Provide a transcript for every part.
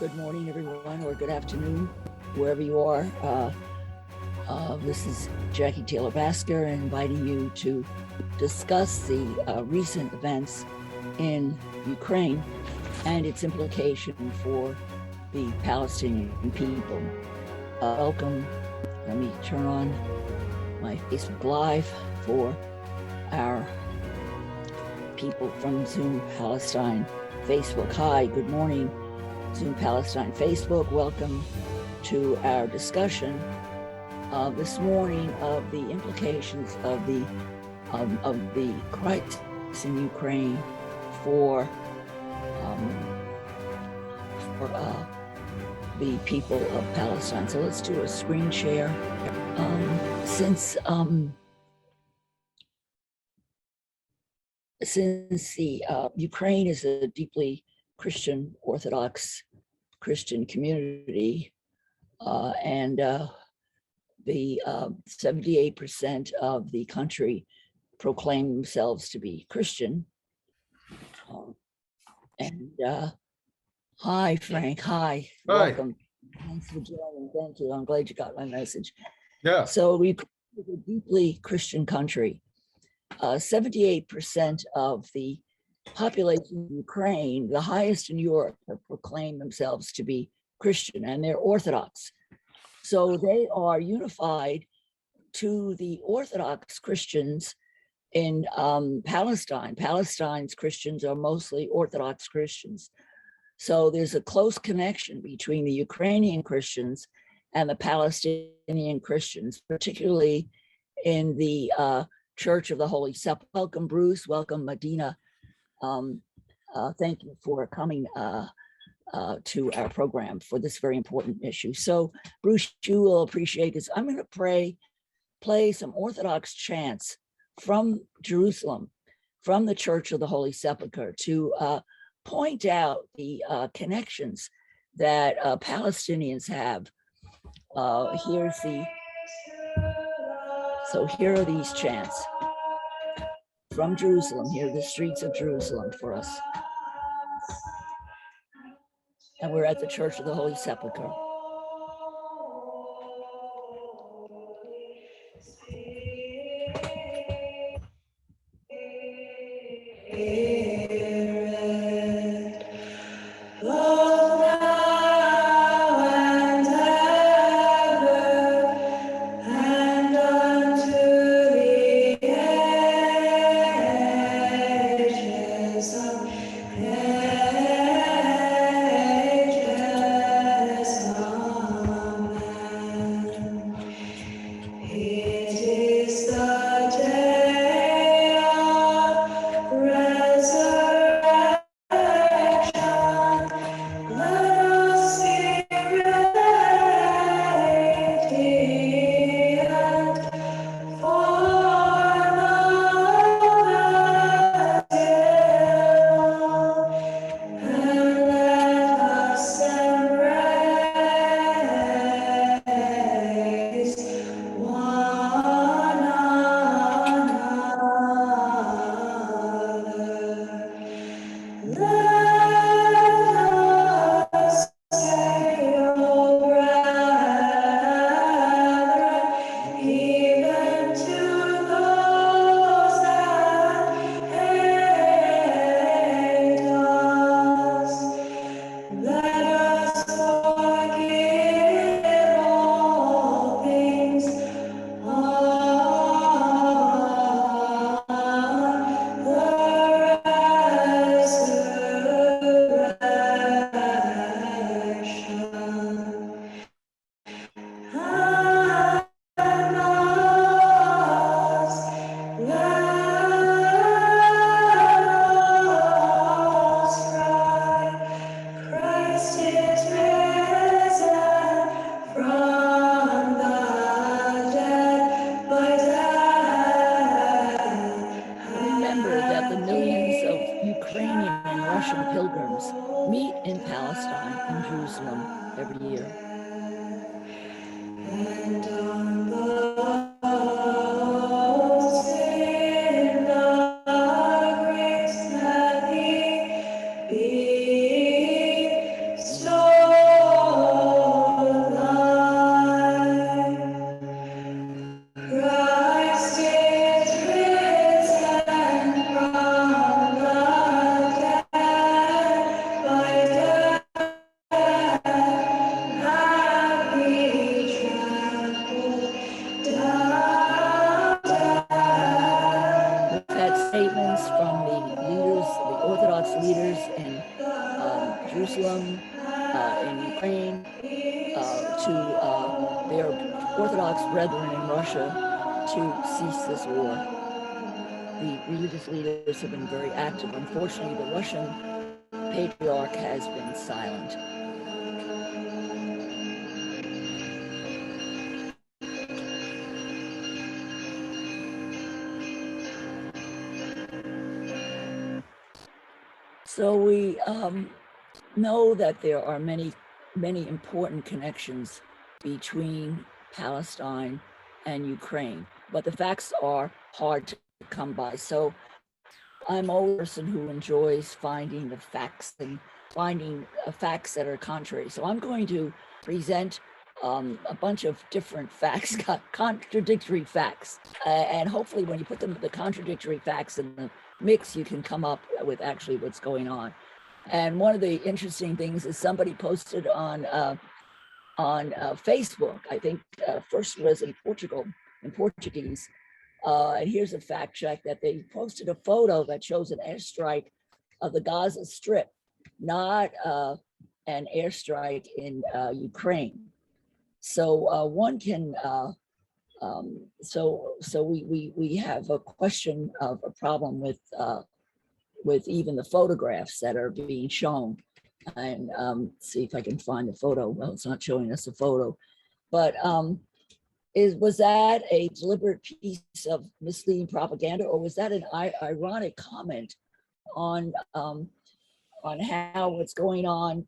Good morning, everyone, or good afternoon, wherever you are. This is Jackie Taylor Basker inviting you to discuss the recent events in Ukraine and its implication for the Palestinian people. Welcome. Let me turn on my Facebook Live for our people from Zoom Palestine Facebook. Hi, good morning, Zoom Palestine Facebook. Welcome to our discussion this morning of the implications of the crisis in Ukraine for the people of Palestine. So let's do a screen share. Since the Ukraine is a deeply Christian, Orthodox Christian community, and the 78% of the country proclaim themselves to be Christian. Hi, Frank. Hi. Welcome. Thanks for joining. Thank you. I'm glad you got my message. Yeah. So we are a deeply Christian country. 78% of the population of Ukraine, the highest in Europe, have proclaimed themselves to be Christian, and they're Orthodox. So they are unified to the Orthodox Christians in Palestine. Palestine's Christians are mostly Orthodox Christians. So there's a close connection between the Ukrainian Christians and the Palestinian Christians, particularly in the Church of the Holy Sepulchre. Welcome, Bruce. Welcome, Medina. Thank you for coming to our program for this very important issue. So, Bruce, you will appreciate this. I'm going to play some Orthodox chants from Jerusalem, from the Church of the Holy Sepulchre, to point out the connections that Palestinians have. So here are these chants from Jerusalem. Here are the streets of Jerusalem for us. And we're at the Church of the Holy Sepulchre. Meet in Palestine, in Jerusalem, every year. And on those in the grace that he bestowed. leaders in Jerusalem, in Ukraine, to their Orthodox brethren in Russia to cease this war. The religious leaders have been very active. Unfortunately, the Russian patriarch has been silent. So we know that there are many important connections between Palestine and Ukraine, but the facts are hard to come by. So I'm always a person who enjoys finding the facts and finding facts that are contrary. So I'm going to present a bunch of different facts, contradictory facts. And hopefully when you put the contradictory facts in the mix, you can come up with actually what's going on. And one of the interesting things is somebody posted on Facebook, I think first was in Portuguese, and here's a fact check that they posted a photo that shows an airstrike of the Gaza Strip, not an airstrike in Ukraine. So one can, so we have a question of a problem with even the photographs that are being shown. And see if I can find the photo. Well, it's not showing us a photo, but was that a deliberate piece of misleading propaganda, or was that an ironic comment on how what's going on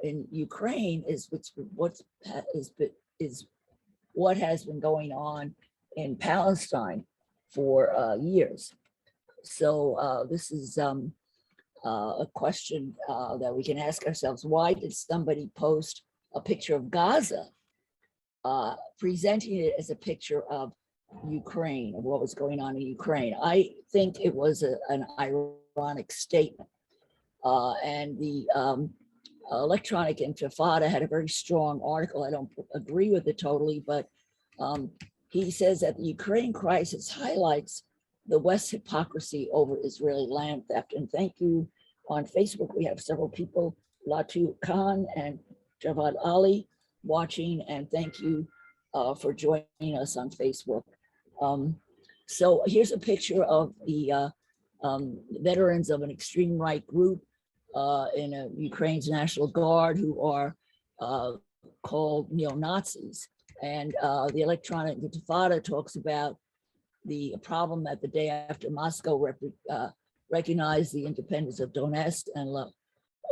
in Ukraine is what has been going on in Palestine for years? So this is a question that we can ask ourselves. Why did somebody post a picture of Gaza, presenting it as a picture of Ukraine, of what was going on in Ukraine? I think it was an ironic statement. And the Electronic Intifada had a very strong article. I don't agree with it totally, but he says that the Ukraine crisis highlights the West's hypocrisy over Israeli land theft. And thank you. On Facebook, we have several people, Latu Khan and Javad Ali, watching, and thank you for joining us on Facebook. So here's a picture of the veterans of an extreme right group in Ukraine's National Guard who are called neo-Nazis. And the Electronic Intifada talks about the problem that the day after Moscow recognized the independence of Donetsk and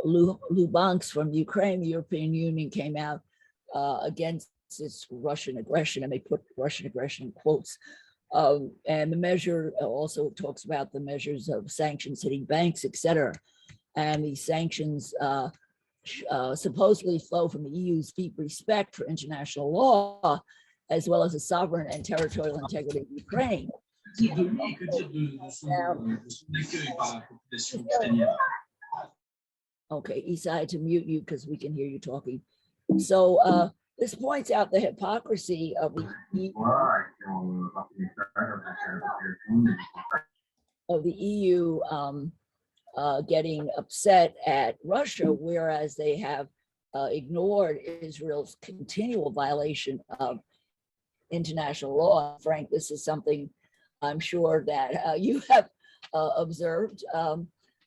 Luhansk from Ukraine, the European Union came out against this Russian aggression, and they put Russian aggression in quotes. And the measure also talks about the measures of sanctions hitting banks, etc. And these sanctions supposedly flow from the EU's deep respect for international law, as well as the sovereign and territorial integrity of Ukraine. Okay, Isa, I had to mute you because we can hear you talking. So this points out the hypocrisy of the EU getting upset at Russia, whereas they have ignored Israel's continual violation of international law. Frank, this is something I'm sure that you have observed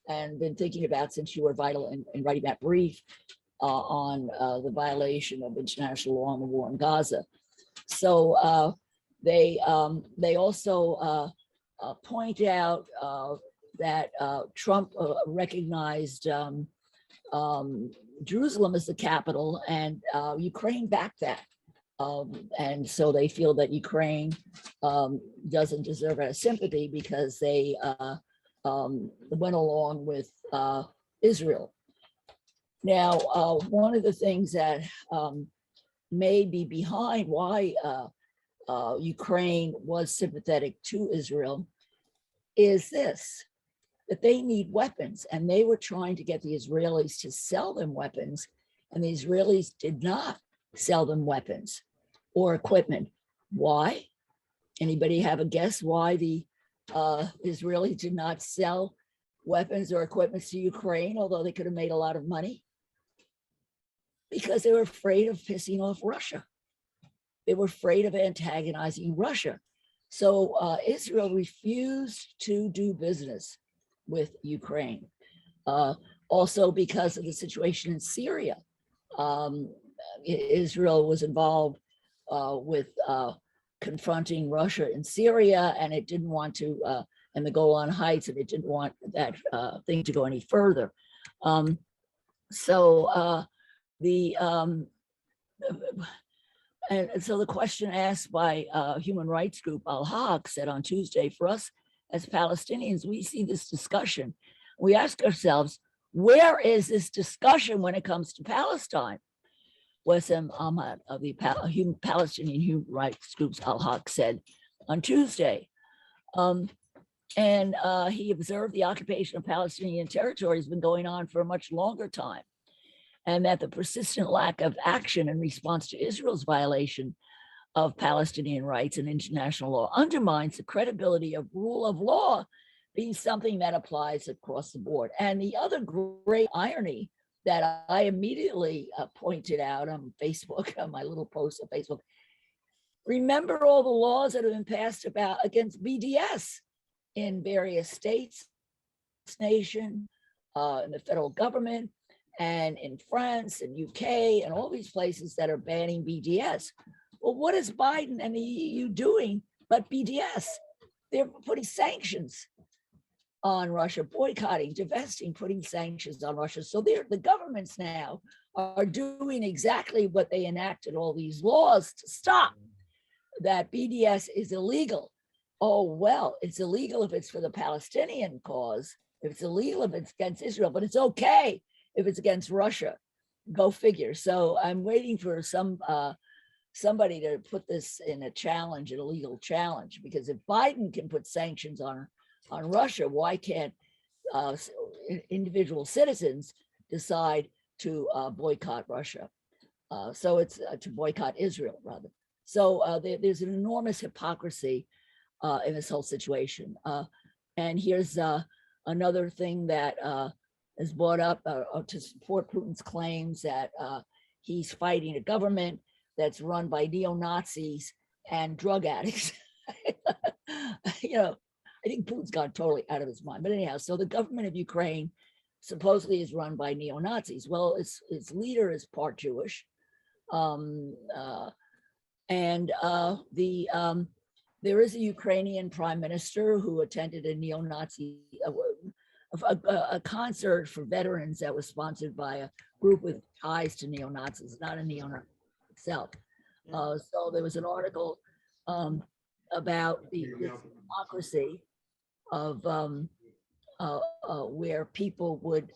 and been thinking about since you were vital in writing that brief on the violation of international law on the war in Gaza. So they also point out that Trump recognized Jerusalem as the capital, and Ukraine backed that. And so they feel that Ukraine doesn't deserve our sympathy because they went along with Israel. Now, one of the things that may be behind why Ukraine was sympathetic to Israel is this, that they need weapons, and they were trying to get the Israelis to sell them weapons, and the Israelis did not sell them weapons or equipment. Why? Anybody have a guess why the Israelis did not sell weapons or equipment to Ukraine, although they could have made a lot of money, because they were afraid of pissing off Russia. They were afraid of antagonizing Russia. So Israel refused to do business with Ukraine. Also because of the situation in Syria. Israel was involved with confronting Russia in Syria, and it didn't want to, and the Golan Heights, and it didn't want that thing to go any further. And so the question asked by human rights group Al-Haq said on Tuesday, for us as Palestinians, we see this discussion. We ask ourselves, where is this discussion when it comes to Palestine? Wassem Ahmad of the Palestinian human rights groups Al-Haq said on Tuesday. And he observed the occupation of Palestinian territory has been going on for a much longer time, and that the persistent lack of action in response to Israel's violation of Palestinian rights and international law undermines the credibility of rule of law being something that applies across the board. And the other great irony that I immediately pointed out on Facebook, on my little post on Facebook, remember all the laws that have been passed against BDS in various states, nation, in the federal government, and in France and UK and all these places that are banning BDS. Well, what is Biden and the EU doing but BDS? They're putting sanctions on Russia, boycotting, divesting, putting sanctions on Russia. So the governments now are doing exactly what they enacted all these laws to stop, that BDS is illegal. Oh, well, it's illegal if it's for the Palestinian cause, if it's illegal if it's against Israel, but it's okay if it's against Russia. Go figure. So I'm waiting for somebody to put this in a challenge, an illegal challenge, because if Biden can put sanctions on Russia, why can't individual citizens decide to boycott Russia? So it's to boycott Israel, rather. So there's an enormous hypocrisy in this whole situation. And here's another thing that is brought up to support Putin's claims that he's fighting a government that's run by neo-Nazis and drug addicts. You know, I think Putin's gone totally out of his mind. But anyhow, so the government of Ukraine supposedly is run by neo-Nazis. Well, its leader is part Jewish. There is a Ukrainian prime minister who attended a neo-Nazi, a concert for veterans that was sponsored by a group with ties to neo-Nazis, not a neo-Nazi itself. So there was an article about the hypocrisy of where people would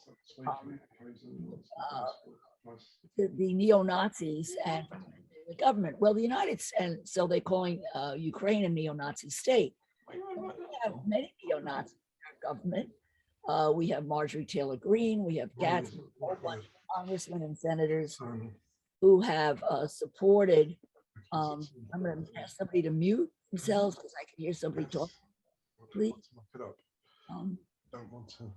the neo-Nazis and the government. Well, the United States, and so they're calling Ukraine a neo-Nazi state. We have many neo-Nazis in our government. We have Marjorie Taylor Greene, we have Gatsby, a whole bunch of congressmen and senators who have supported. I'm going to ask somebody to mute themselves because I can hear somebody talk. Please. Don't want to.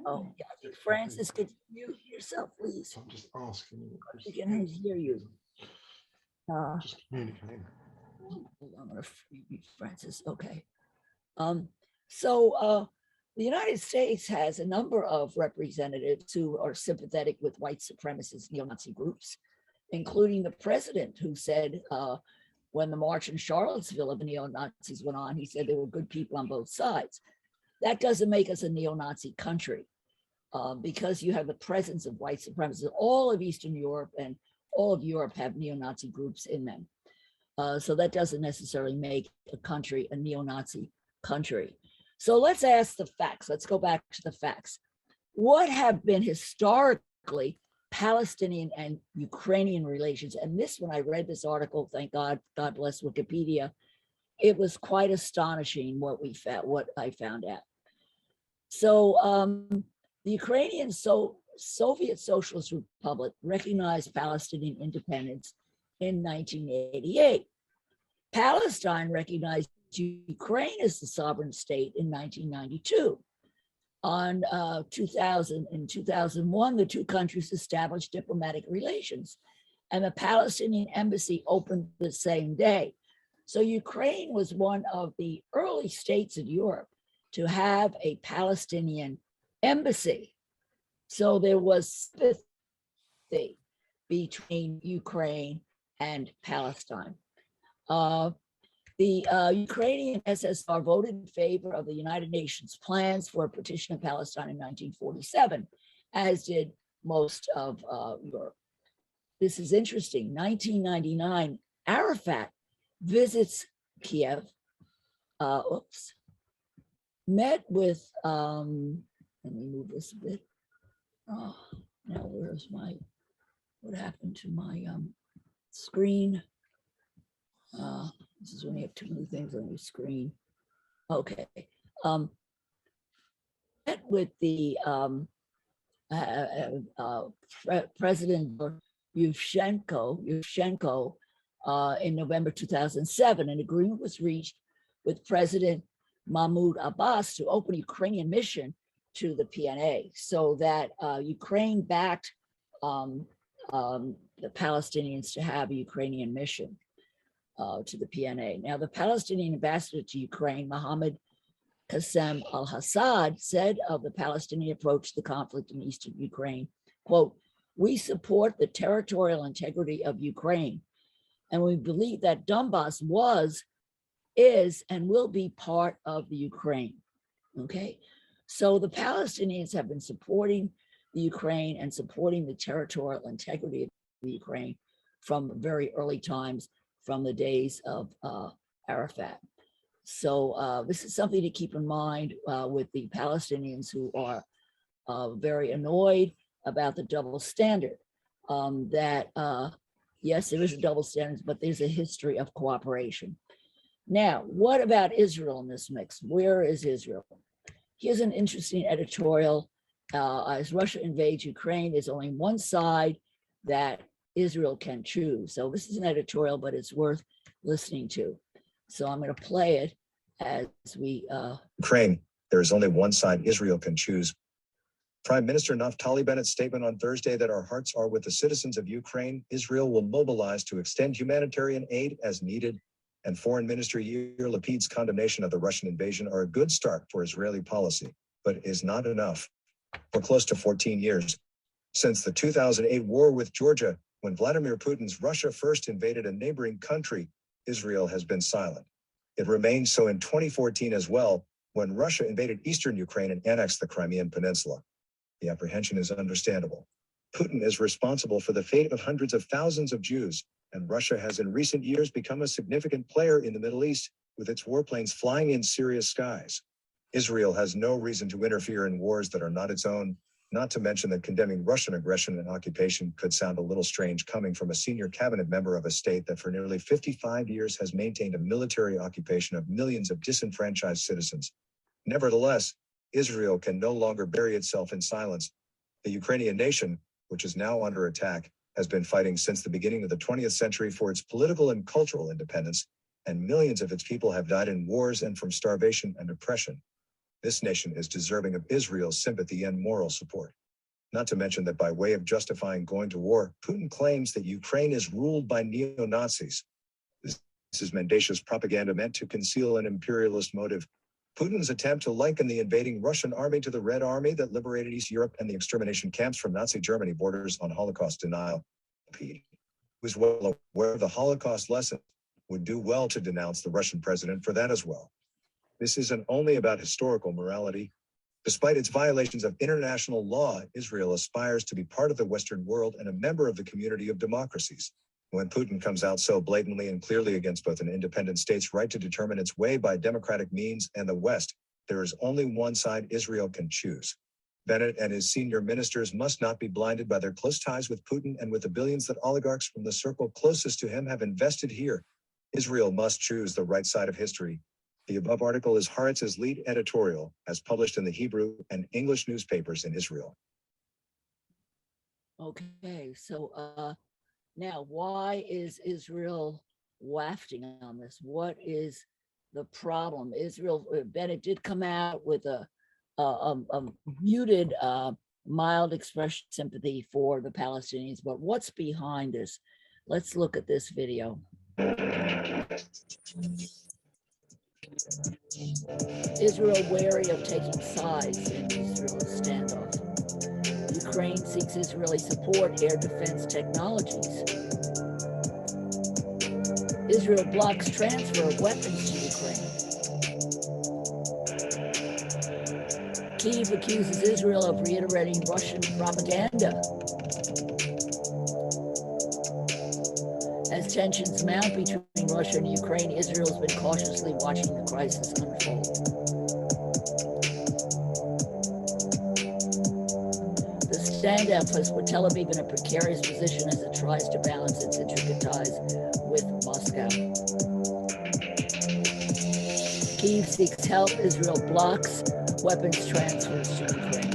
Oh, yeah. Francis, could you mute yourself, please? I'm just asking. We can hear you. Just communicating. I'm going to mute Francis. Okay. So the United States has a number of representatives who are sympathetic with white supremacist neo-Nazi groups, including the president, who said when the march in Charlottesville of the neo-Nazis went on, he said there were good people on both sides. That doesn't make us a neo-Nazi country because you have the presence of white supremacists. All of Eastern Europe and all of Europe have neo-Nazi groups in them. So that doesn't necessarily make a country a neo-Nazi country. So let's ask the facts. Let's go back to the facts. What have been historically Palestinian and Ukrainian relations? And this, when I read this article, thank God, God bless Wikipedia, it was quite astonishing what I found out. So the Ukrainian Soviet Socialist Republic recognized Palestinian independence in 1988. Palestine recognized Ukraine as the sovereign state in 1992. on 2000 in 2001, the two countries established diplomatic relations, and the Palestinian embassy opened the same day. So Ukraine was one of the early states in Europe to have a Palestinian embassy. So there was sympathy between Ukraine and Palestine. The Ukrainian SSR voted in favor of the United Nations plans for a partition of Palestine in 1947, as did most of Europe. This is interesting. 1999, Arafat visits Kiev, met with, let me move this a bit. Oh, now where's what happened to my screen? This is when you have too many things on your screen. Okay. Met with the President Yushchenko in November 2007. An agreement was reached with President Mahmoud Abbas to open a Ukrainian mission to the PNA, so that Ukraine backed the Palestinians to have a Ukrainian mission to the PNA. Now, the Palestinian ambassador to Ukraine, Mohammed Qassem al-Assad, said of the Palestinian approach to the conflict in eastern Ukraine, quote, "We support the territorial integrity of Ukraine, and we believe that Donbass is, and will be part of the Ukraine." Okay, so the Palestinians have been supporting the Ukraine and supporting the territorial integrity of the Ukraine from very early times, from the days of Arafat. So this is something to keep in mind with the Palestinians, who are very annoyed about the double standard. Yes, there is a double standard, but there's a history of cooperation. Now, what about Israel in this mix? Where is Israel? Here's an interesting editorial. As Russia invades Ukraine, there's only one side that Israel can choose. So this is an editorial, but it's worth listening to. So I'm going to play it as we... Ukraine, there is only one side Israel can choose. Prime Minister Naftali Bennett's statement on Thursday that our hearts are with the citizens of Ukraine, Israel will mobilize to extend humanitarian aid as needed, and Foreign Minister Yair Lapid's condemnation of the Russian invasion are a good start for Israeli policy, but is not enough. For close to 14 years, since the 2008 war with Georgia, when Vladimir Putin's Russia first invaded a neighboring country, Israel has been silent. It remained so in 2014 as well, when Russia invaded eastern Ukraine and annexed the Crimean Peninsula. The apprehension is understandable. Putin is responsible for the fate of hundreds of thousands of Jews, and Russia has in recent years become a significant player in the Middle East, with its warplanes flying in Syria's skies. Israel has no reason to interfere in wars that are not its own, not to mention that condemning Russian aggression and occupation could sound a little strange coming from a senior cabinet member of a state that for nearly 55 years has maintained a military occupation of millions of disenfranchised citizens. Nevertheless, Israel can no longer bury itself in silence. The Ukrainian nation, which is now under attack, has been fighting since the beginning of the 20th century for its political and cultural independence, and millions of its people have died in wars and from starvation and oppression. This nation is deserving of Israel's sympathy and moral support. Not to mention that by way of justifying going to war, Putin claims that Ukraine is ruled by neo-Nazis. This is mendacious propaganda meant to conceal an imperialist motive. Putin's attempt to liken the invading Russian army to the Red Army that liberated East Europe and the extermination camps from Nazi Germany borders on Holocaust denial. Who is well aware of the Holocaust lesson, would do well to denounce the Russian president for that as well. This isn't only about historical morality. Despite its violations of international law, Israel aspires to be part of the Western world and a member of the community of democracies. When Putin comes out so blatantly and clearly against both an independent state's right to determine its way by democratic means and the West, there is only one side Israel can choose. Bennett and his senior ministers must not be blinded by their close ties with Putin and with the billions that oligarchs from the circle closest to him have invested here. Israel must choose the right side of history. The above article is Haaretz's lead editorial, as published in the Hebrew and English newspapers in Israel. Okay, so now why is Israel wafting on this? What is the problem? Bennett did come out with a muted, mild expression of sympathy for the Palestinians. But what's behind this? Let's look at this video. Israel wary of taking sides in Israel's standoff. Ukraine seeks Israeli support, air defense technologies. Israel blocks transfer of weapons to Ukraine. Kyiv accuses Israel of reiterating Russian propaganda. As tensions mount between Russia and Ukraine, Israel has been cautiously watching the crisis unfold. The standoff has put Tel Aviv in a precarious position as it tries to balance its intricate ties with Moscow. Kyiv seeks help. Israel blocks weapons transfers to Ukraine.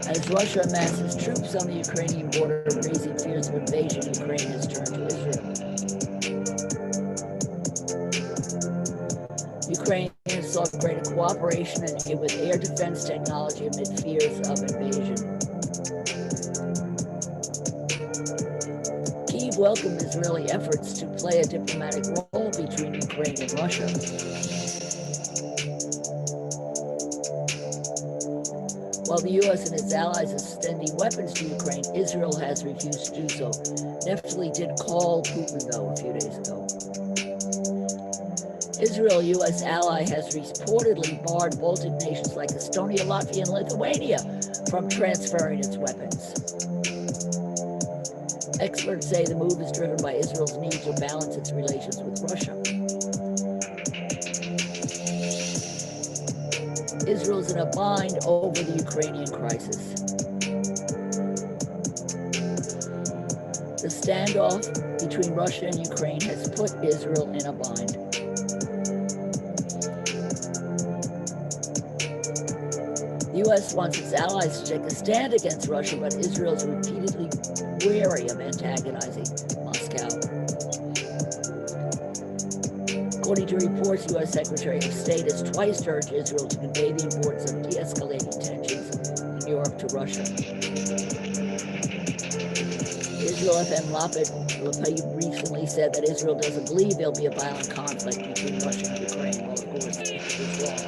As Russia amasses troops on the Ukrainian border, raising fears of invasion, Ukraine has turned to Israel. Ukraine has sought greater cooperation and with air defense technology amid fears of invasion. Kyiv welcomed Israeli efforts to play a diplomatic role between Ukraine and Russia. While the U.S. and its allies are sending weapons to Ukraine, Israel has refused to do so. Neftali did call Putin, though, a few days ago. Israel, U.S. ally, has reportedly barred Baltic nations like Estonia, Latvia, and Lithuania from transferring its weapons. Experts say the move is driven by Israel's need to balance its relations with Russia. Israel's in a bind over the Ukrainian crisis. The standoff between Russia and Ukraine has put Israel in a bind. The U.S. wants its allies to take a stand against Russia, but Israel is repeatedly wary of antagonizing Moscow. According to reports, U.S. Secretary of State has twice urged Israel to convey the importance of de-escalating tensions in Europe to Russia. Israel FM Lapid recently said that Israel doesn't believe there'll be a violent conflict between Russia and Ukraine. Well, of course, it's wrong.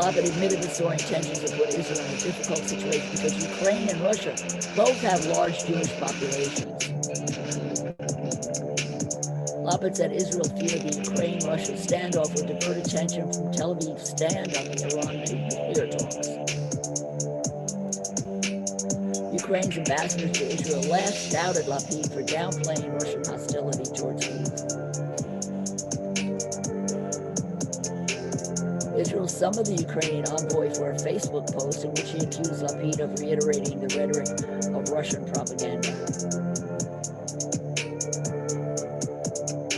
Lapid admitted the soaring tensions have put Israel in a difficult situation because Ukraine and Russia both have large Jewish populations. Lapid said Israel feared the Ukraine-Russia standoff would divert attention from Tel Aviv's stand on the Iran nuclear talks. Ukraine's ambassador to Israel lashed out at Lapid for downplaying Russian hostility towards Kyiv. Israel summoned the Ukrainian envoy for a Facebook post in which he accused Lapid of reiterating the rhetoric of Russian propaganda.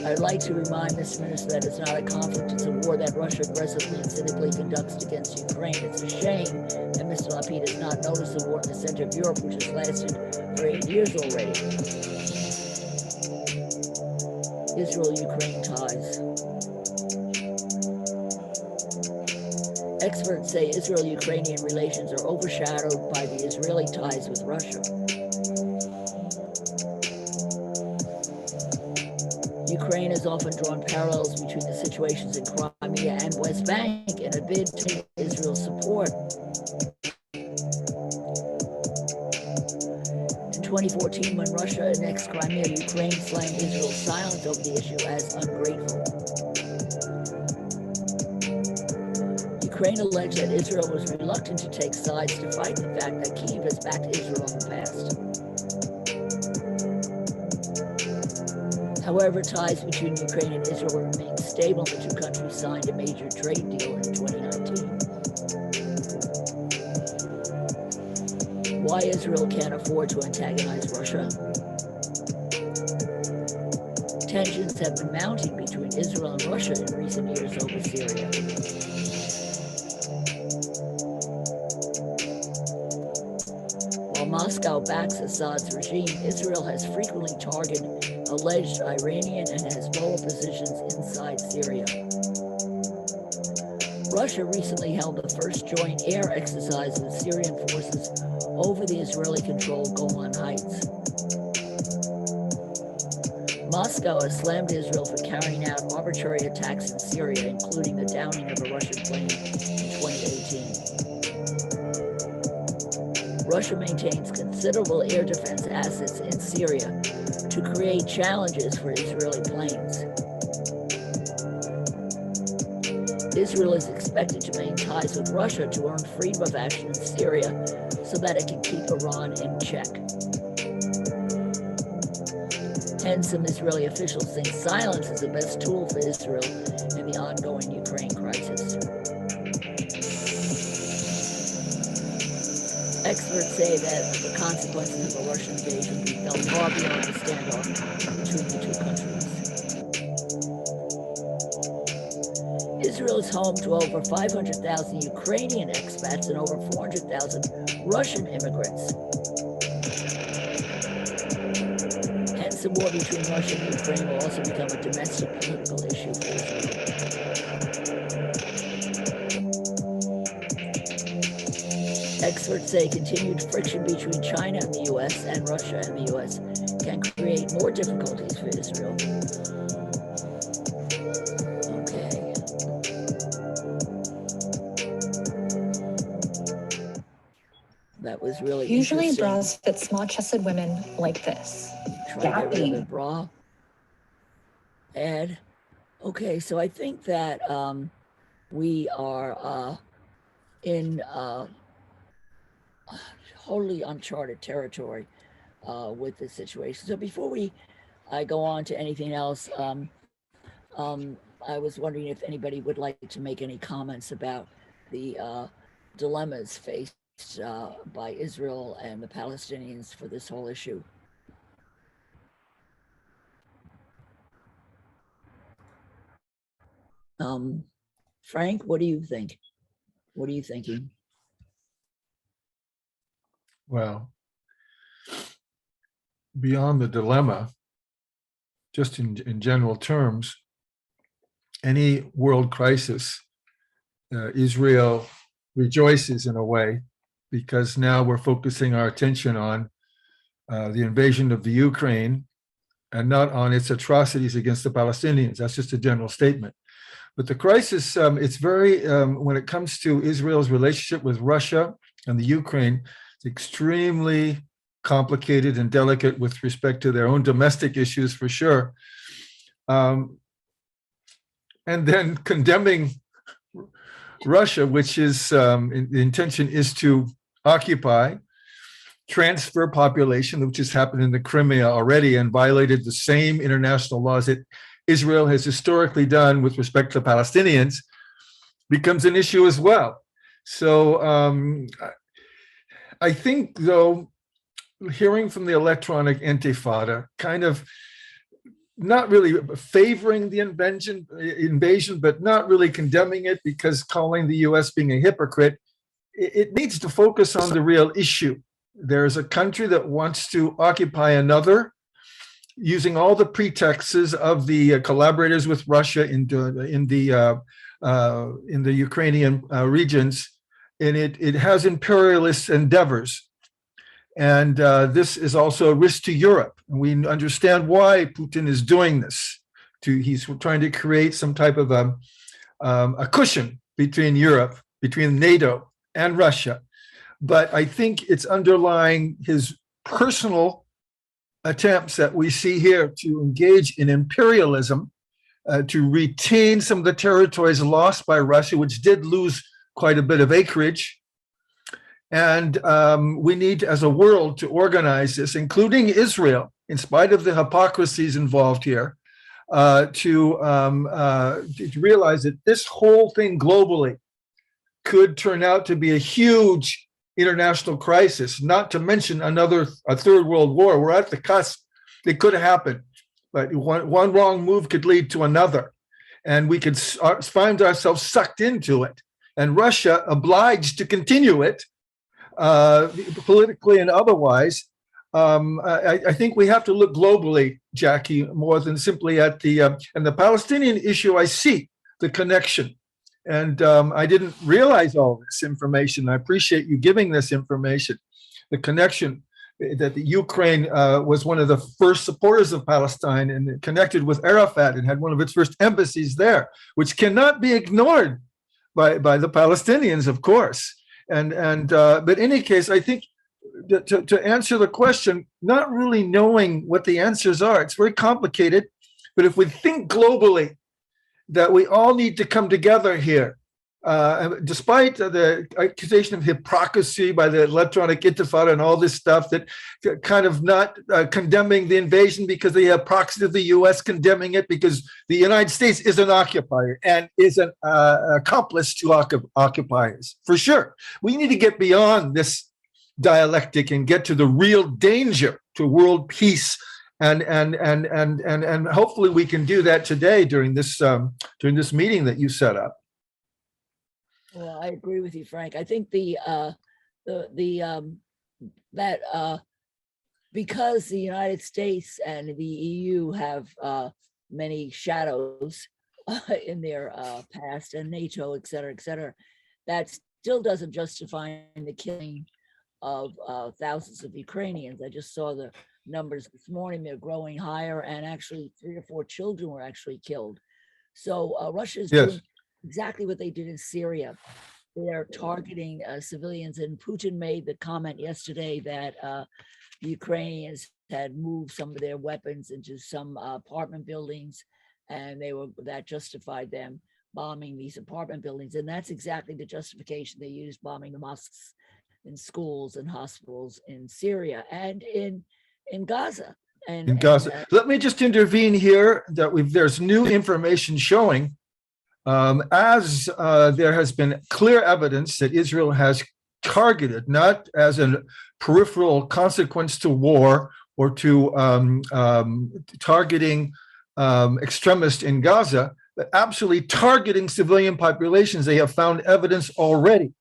I'd like to remind Mr. Minister that it's not a conflict, it's a war that Russia aggressively and cynically conducts against Ukraine. It's a shame that Mr. Lapid has not noticed the war in the center of Europe, which has lasted for 8 years already. Israel-Ukraine ties. Experts say Israel-Ukrainian relations are overshadowed by the Israeli ties with Russia. Ukraine has often drawn parallels between the situations in Crimea and West Bank in a bid to gain Israel's support. In 2014, when Russia annexed Crimea, Ukraine slammed Israel's silence over the issue as ungrateful. Ukraine alleged that Israel was reluctant to take sides to fight the fact that Kyiv has backed Israel in the past. However, ties between Ukraine and Israel remain stable. The two countries signed a major trade deal in 2019. Why Israel can't afford to antagonize Russia? Tensions have been mounting between Israel and Russia in recent years over Syria. While Moscow backs Assad's regime, Israel has frequently targeted alleged Iranian and Hezbollah positions inside Syria. Russia recently held the first joint air exercise with Syrian forces over the Israeli-controlled Golan Heights. Moscow has slammed Israel for carrying out arbitrary attacks in Syria, including the downing of a Russian plane in 2018. Russia maintains considerable air defense assets in Syria to create challenges for Israeli planes. Israel is expected to maintain ties with Russia to earn freedom of action in Syria so that it can keep Iran in check. Hence, some Israeli officials think silence is the best tool for Israel in the ongoing Ukraine crisis. Experts say that the consequences of a Russian invasion will be felt far beyond the standoff between the two countries. Israel is home to over 500,000 Ukrainian expats and over 400,000 Russian immigrants. Hence, the war between Russia and Ukraine will also become a domestic political issue for Israel. Experts say continued friction between China and the U.S. and Russia and the U.S. can create more difficulties for Israel. Okay. That was really Usually interesting. bras fit small-chested women like this. Try to get rid of the bra ad. Okay, so I think that we are in totally uncharted territory with this situation. So before I go on to anything else, I was wondering if anybody would like to make any comments about the dilemmas faced by Israel and the Palestinians for this whole issue. Frank, what do you think? What are you thinking? Well, beyond the dilemma, just in general terms, any world crisis, Israel rejoices in a way, because now we're focusing our attention on the invasion of the Ukraine and not on its atrocities against the Palestinians. That's just a general statement. But the crisis, it's very, when it comes to Israel's relationship with Russia and the Ukraine, it's extremely complicated and delicate with respect to their own domestic issues, for sure. And then condemning Russia, which is, the intention is to occupy, transfer population, which has happened in the Crimea already and violated the same international laws that Israel has historically done with respect to Palestinians, becomes an issue as well. So I think, though, hearing from the electronic intifada, kind of not really favoring the invasion, but not really condemning it, because calling the US being a hypocrite, it needs to focus on the real issue. There's a country that wants to occupy another, using all the pretexts of the collaborators with Russia in the Ukrainian regions, and it has imperialist endeavors. And this is also a risk to Europe. And we understand why Putin is doing this. He's trying to create some type of a cushion between Europe, between NATO and Russia. But I think it's underlying his personal attempts that we see here to engage in imperialism, to retain some of the territories lost by Russia, which did lose quite a bit of acreage. And we need, as a world, to organize this, including Israel, in spite of the hypocrisies involved here, to realize that this whole thing globally could turn out to be a huge international crisis, not to mention a third world war. We're at the cusp. It could happen, but one wrong move could lead to another, and we could find ourselves sucked into it, and Russia obliged to continue it, politically and otherwise. I think we have to look globally, Jackie, more than simply at and the Palestinian issue. I see the connection. And I didn't realize all this information. I appreciate you giving this information. The connection that the Ukraine was one of the first supporters of Palestine and connected with Arafat and had one of its first embassies there, which cannot be ignored by the Palestinians, of course. But in any case, I think to answer the question, not really knowing what the answers are, it's very complicated. But if we think globally, that we all need to come together here. Despite the accusation of hypocrisy by the electronic intifada and all this stuff that kind of not condemning the invasion because they have proxy to the US condemning it because the United States is an occupier and is an accomplice to occupiers, for sure. We need to get beyond this dialectic and get to the real danger to world peace. And hopefully we can do that today during this meeting that you set up. Well, I agree with you, Frank. I think because the United States and the EU have many shadows in their past, and NATO, et cetera, that still doesn't justify the killing of thousands of Ukrainians. I just saw the numbers this morning. They're growing higher, and actually 3 or 4 children were actually killed. So Russia is doing exactly what they did in Syria. They're targeting civilians, and Putin made the comment yesterday that the Ukrainians had moved some of their weapons into some apartment buildings, and that justified them bombing these apartment buildings. And that's exactly the justification they used, bombing the mosques and schools and hospitals in Syria and in Gaza. In Gaza. Let me just intervene here that there's new information showing as there has been clear evidence that Israel has targeted, not as a peripheral consequence to war or to targeting extremists in Gaza, but absolutely targeting civilian populations. They have found evidence already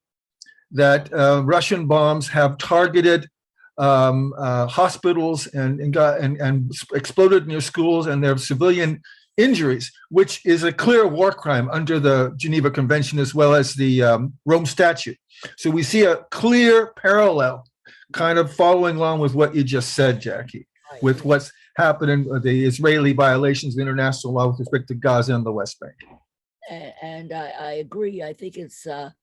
that Russian bombs have targeted hospitals and exploded near schools, and there are civilian injuries, which is a clear war crime under the Geneva Convention as well as the Rome Statute. So we see a clear parallel kind of following along with what you just said, Jackie, with what's happening with the Israeli violations of international law with respect to Gaza and the West Bank. And I agree. I think it's in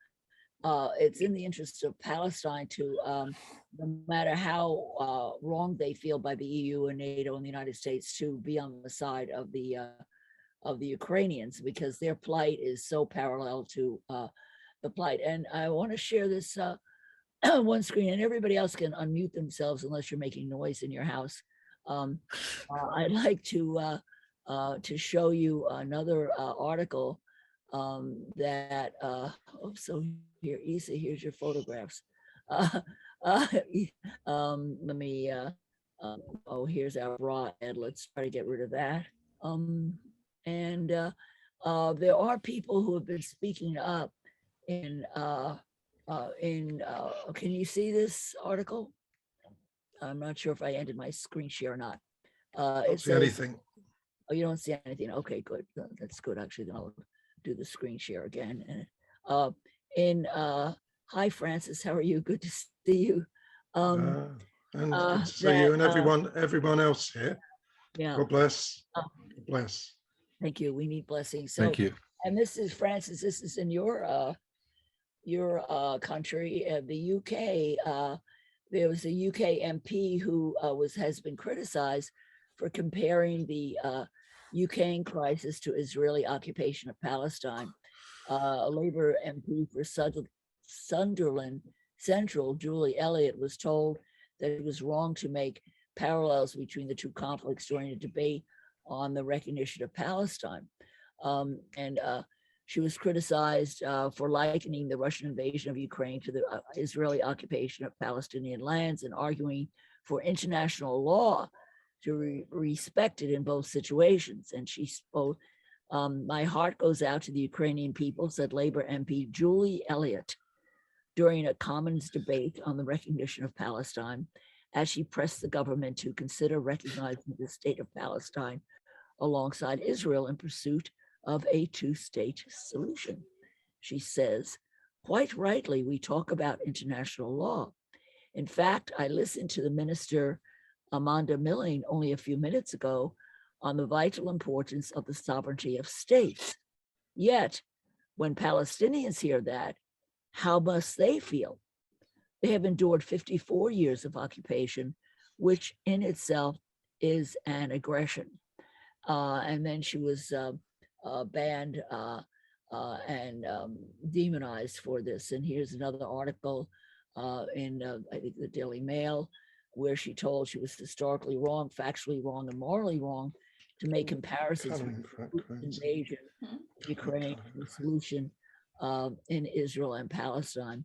the interest of Palestine to, no matter how wronged they feel by the EU and NATO and the United States, to be on the side of the Ukrainians, because their plight is so parallel to the plight. And I want to share this one screen, and everybody else can unmute themselves unless you're making noise in your house. I'd like to show you another article that so here, Isa, here's your photographs. Let me here's our raw ad. Let's try to get rid of that. There are people who have been speaking up in can you see this article? I'm not sure if I ended my screen share or not. Don't see anything. Oh, you don't see anything. Okay, good. That's good. Actually, then I'll do the screen share again. Hi, Francis. How are you? Good to see you. And good to see you and everyone else here. Yeah. God bless. God bless. Thank you. We need blessings. So, Thank you. And this is Francis. This is in your country, the UK. There was a UK MP who has been criticized for comparing the Ukraine crisis to Israeli occupation of Palestine. A Labour MP for Sunderland Central, Julie Elliott, was told that it was wrong to make parallels between the two conflicts during a debate on the recognition of Palestine. She was criticized for likening the Russian invasion of Ukraine to the Israeli occupation of Palestinian lands and arguing for international law to be respected in both situations. And she spoke, my heart goes out to the Ukrainian people, said Labour MP Julie Elliott during a Commons debate on the recognition of Palestine, as she pressed the government to consider recognizing the state of Palestine alongside Israel in pursuit of a two-state solution. she says, quite rightly, we talk about international law. In fact, I listened to the minister, Amanda Milling, only a few minutes ago on the vital importance of the sovereignty of states. Yet, when Palestinians hear that, how must they feel? They have endured 54 years of occupation, which in itself is an aggression. And then she was banned and demonized for this. And here's another article in, I think, the Daily Mail, where she told she was historically wrong, factually wrong, and morally wrong to make comparisons with the invasion of Ukraine and the solution in Israel and Palestine.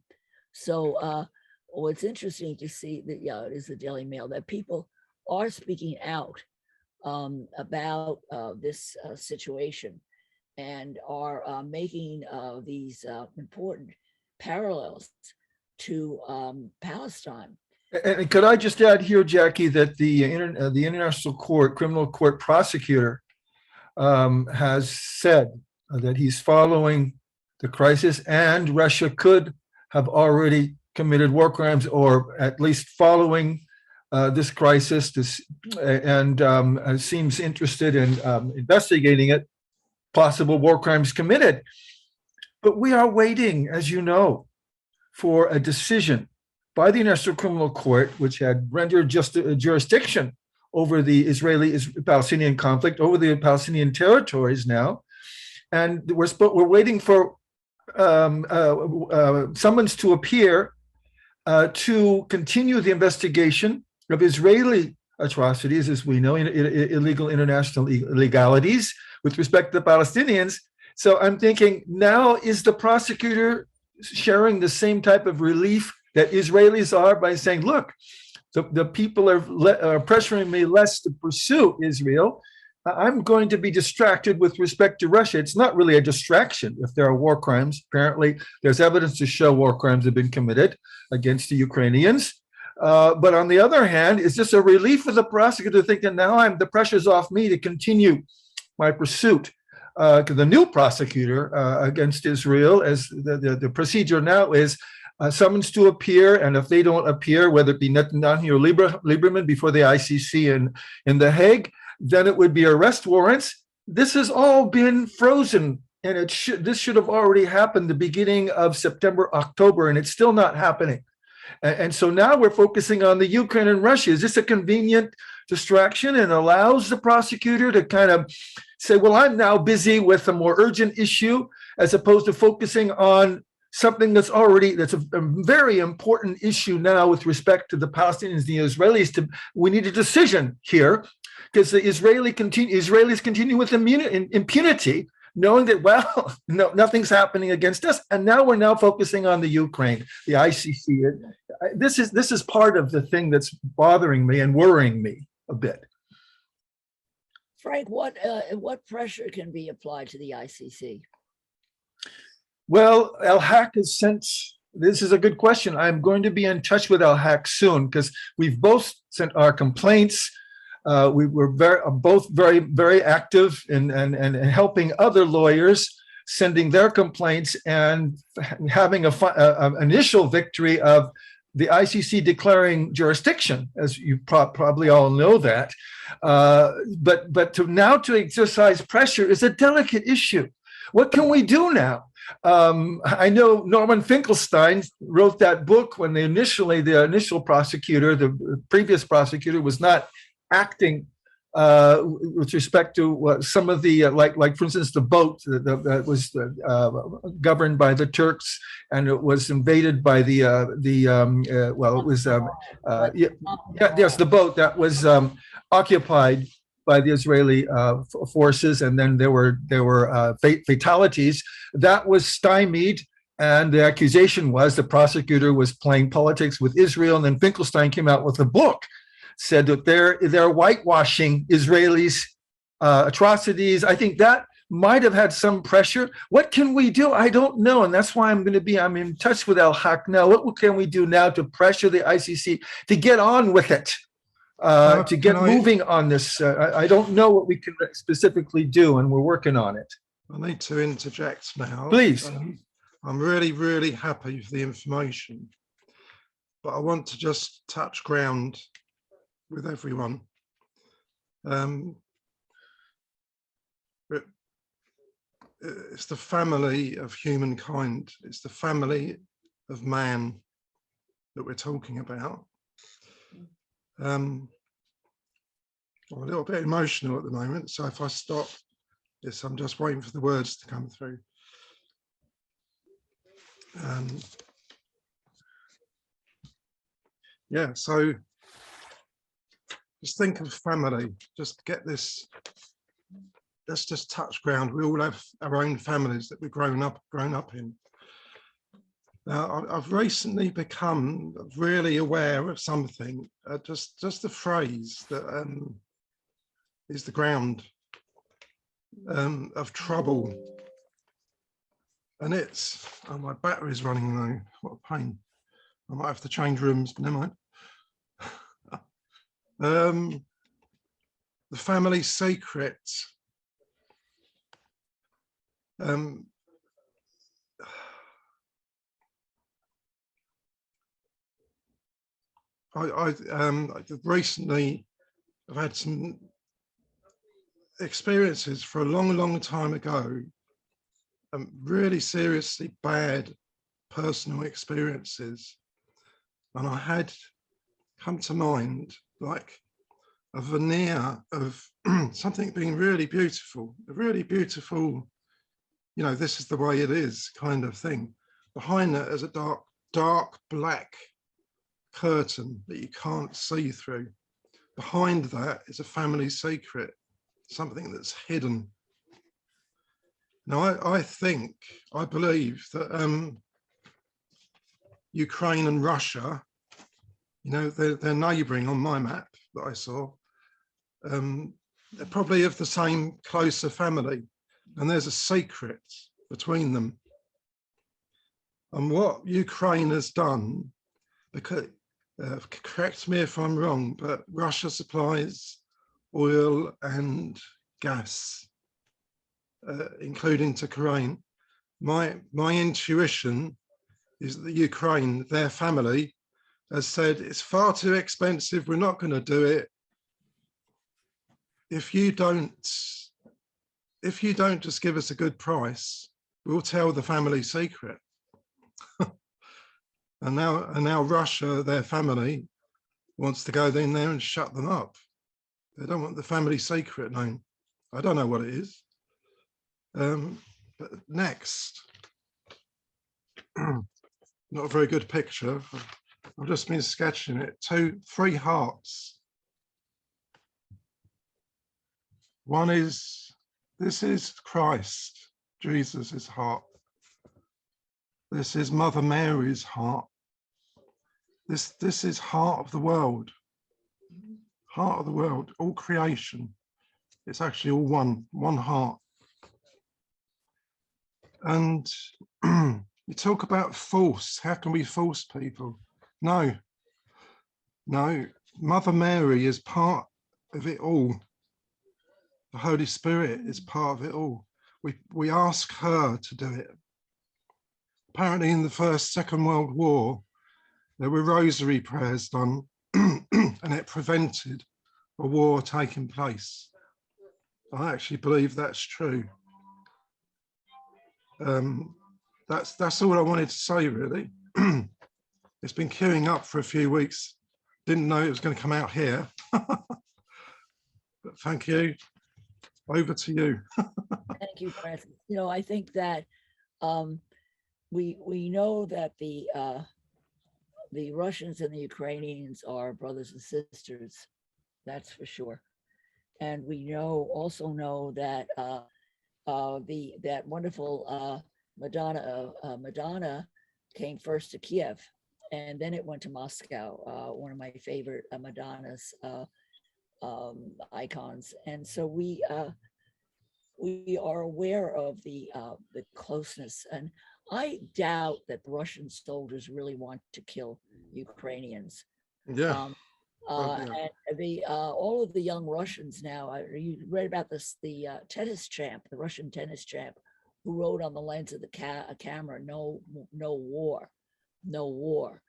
So it's interesting to see that, yeah, it is the Daily Mail, that people are speaking out about this situation and are making these important parallels to Palestine. And could I just add here, Jackie, that the International Court, Criminal Court prosecutor has said that he's following the crisis, and Russia could have already committed war crimes, or at least following this crisis, and seems interested in investigating it, possible war crimes committed. But we are waiting, as you know, for a decision by the International Criminal Court, which had rendered just jurisdiction over the Israeli-Palestinian conflict, over the Palestinian territories now. And we're waiting for summons to appear to continue the investigation of Israeli atrocities, as we know, illegal international illegalities with respect to the Palestinians. So I'm thinking, now is the prosecutor sharing the same type of relief that Israelis are by saying, look, the people are pressuring me less to pursue Israel. I'm going to be distracted with respect to Russia. It's not really a distraction if there are war crimes. Apparently, there's evidence to show war crimes have been committed against the Ukrainians. But on the other hand, it's just a relief for the prosecutor thinking, now the pressure's off me to continue my pursuit. The new prosecutor against Israel, as the procedure now is, summons to appear, and if they don't appear, whether it be Netanyahu or Lieberman before the ICC in The Hague, then it would be arrest warrants. This has all been frozen, and this should have already happened the beginning of September, October, and it's still not happening. And so now we're focusing on the Ukraine and Russia. Is this a convenient distraction and allows the prosecutor to kind of say, well, I'm now busy with a more urgent issue, as opposed to focusing on something that's a very important issue now with respect to the Palestinians and the Israelis. We need a decision here, because the Israelis continue with impunity, knowing that, well, no, nothing's happening against us. And now we're focusing on the Ukraine, the ICC. This is part of the thing that's bothering me and worrying me a bit. Frank, what pressure can be applied to the ICC? Well, Al-Haq has sent, this is a good question. I'm going to be in touch with Al-Haq soon, because we've both sent our complaints. We were both very active in helping other lawyers, sending their complaints and having an initial victory of the ICC declaring jurisdiction, as you probably all know that. But to exercise pressure is a delicate issue. What can we do now? I know Norman Finkelstein wrote that book when the initial prosecutor, the previous prosecutor, was not acting with respect to some of the, like for instance, the boat that was governed by the Turks, and it was invaded by the boat that was occupied by the Israeli forces, and then there were fatalities. That was stymied, and the accusation was the prosecutor was playing politics with Israel. And then Finkelstein came out with a book, said that they're whitewashing Israelis' atrocities. I think that might have had some pressure. What can we do? I don't know, and that's why I'm in touch with Al-Haq now. What can we do now to pressure the ICC to get on with it? To get moving on this. I don't know what we can specifically do, and we're working on it. I need to interject now. Please. I'm really, really happy for the information, but I want to just touch ground with everyone. It's the family of humankind. It's the family of man that we're talking about. I'm a little bit emotional at the moment, so if I stop, yes, I'm just waiting for the words to come through. Yeah, so just think of family, just get this, let's just touch ground. We all have our own families that we've grown up in. Now, I've recently become really aware of something, just the phrase that is the ground of trouble. And it's, oh, my battery's running low, what a pain. I might have to change rooms, but never mind. The family secret. Recently, I've had some experiences for a long, long time ago, really seriously bad personal experiences. And I had come to mind like a veneer of something being really beautiful, you know, this is the way it is kind of thing. Behind that is a dark black curtain that you can't see through. Behind that is a family secret, something that's hidden. Now, I believe that Ukraine and Russia, you know, they're neighbouring on my map that I saw. They're probably of the same closer family, and there's a secret between them. And what Ukraine has done, because correct me if I'm wrong, but Russia supplies oil and gas, including to Ukraine. My intuition is that Ukraine, their family, has said it's far too expensive. We're not going to do it. If you don't just give us a good price, we'll tell the family secret. and now Russia, their family, wants to go in there and shut them up. They don't want the family secret known. I don't know what it is. But next, not a very good picture. I've just been sketching it. Three hearts. One is, this is Christ, Jesus's heart. This is Mother Mary's heart. This is heart of the world. Heart of the world, all creation. It's actually all one heart. And you talk about force. How can we force people? No. Mother Mary is part of it all. The Holy Spirit is part of it all. We ask her to do it. Apparently in the Second World War, there were rosary prayers done and it prevented a war taking place. I actually believe that's true. That's all I wanted to say, really. It's been queuing up for a few weeks. Didn't know it was going to come out here. But thank you. Over to you. Thank you, Francis. You know, I think that we know that the Russians and the Ukrainians are brothers and sisters. That's for sure. And we also know that that wonderful Madonna came first to Kiev, and then it went to Moscow. One of my favorite Madonna's icons, and so we are aware of the closeness. And I doubt that the Russian soldiers really want to kill Ukrainians. Yeah. And all of the young Russians now, you read about this, the tennis champ, the Russian tennis champ, who wrote on the lens of the camera, "No, no war, no war."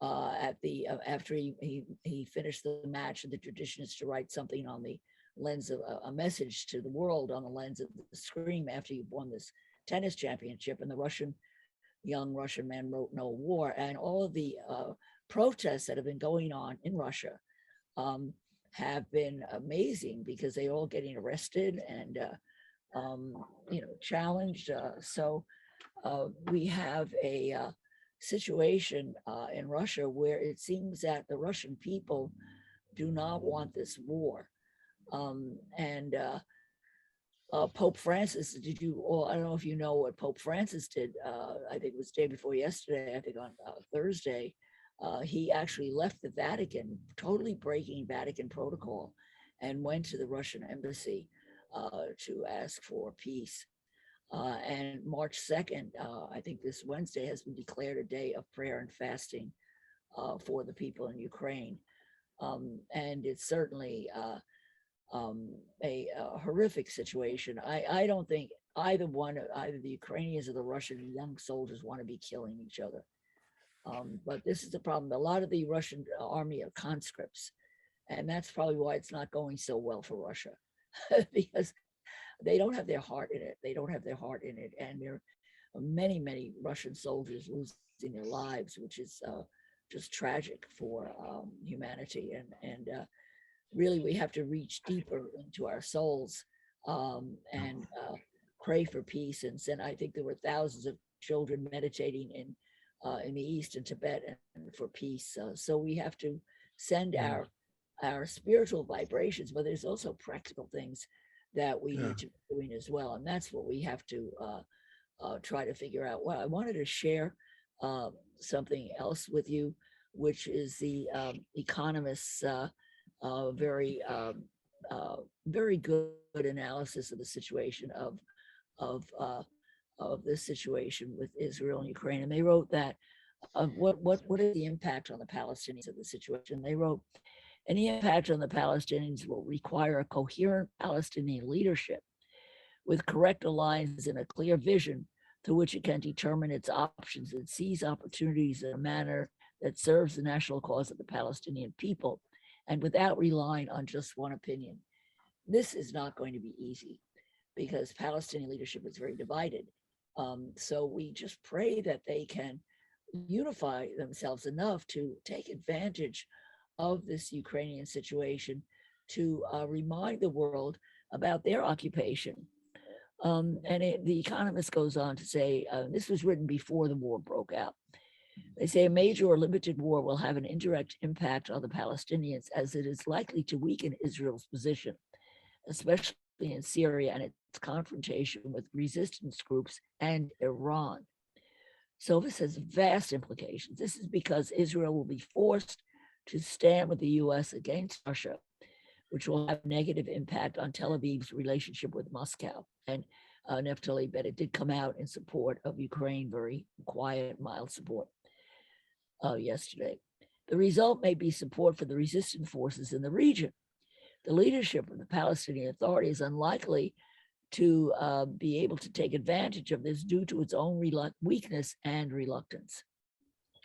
At the after he finished the match, and the tradition is to write something on the lens of a message to the world on the lens of the screen after you've won this tennis championship. And the young Russian man wrote "No war," and all of the protests that have been going on in Russia have been amazing because they're all getting arrested and challenged. So we have a situation in Russia where it seems that the Russian people do not want this war. And Pope Francis, I don't know if you know what Pope Francis did. I think it was the day before yesterday, I think on Thursday, he actually left the Vatican, totally breaking Vatican protocol, and went to the Russian embassy to ask for peace. And March 2nd, I think this Wednesday, has been declared a day of prayer and fasting for the people in Ukraine. And it's certainly a horrific situation. I don't think either the Ukrainians or the Russian young soldiers want to be killing each other. But this is the problem. A lot of the Russian army are conscripts, and that's probably why it's not going so well for Russia, because they don't have their heart in it. They don't have their heart in it. And there are many, many Russian soldiers losing their lives, which is just tragic for humanity. And really, we have to reach deeper into our souls and pray for peace. And I think there were thousands of children meditating in the East and Tibet and for peace. So we have to send our spiritual vibrations, but there's also practical things that we need to be doing as well. And that's what we have to try to figure out. Well, I wanted to share something else with you, which is the Economist's very good analysis of the situation of this situation with Israel and Ukraine. And they wrote that what is the impact on the Palestinians of the situation? They wrote, any impact on the Palestinians will require a coherent Palestinian leadership with correct alliances and a clear vision through which it can determine its options and seize opportunities in a manner that serves the national cause of the Palestinian people, and without relying on just one opinion. This is not going to be easy because Palestinian leadership is very divided. So we just pray that they can unify themselves enough to take advantage of this Ukrainian situation to remind the world about their occupation. The Economist goes on to say, this was written before the war broke out. They say a major or limited war will have an indirect impact on the Palestinians as it is likely to weaken Israel's position, especially in Syria and its confrontation with resistance groups and Iran. So this has vast implications. This is because Israel will be forced to stand with the US against Russia, which will have a negative impact on Tel Aviv's relationship with Moscow. And Naftali Bennett did come out in support of Ukraine, very quiet, mild support yesterday. The result may be support for the resistance forces in the region. The leadership of the Palestinian Authority is unlikely to be able to take advantage of this due to its own weakness and reluctance.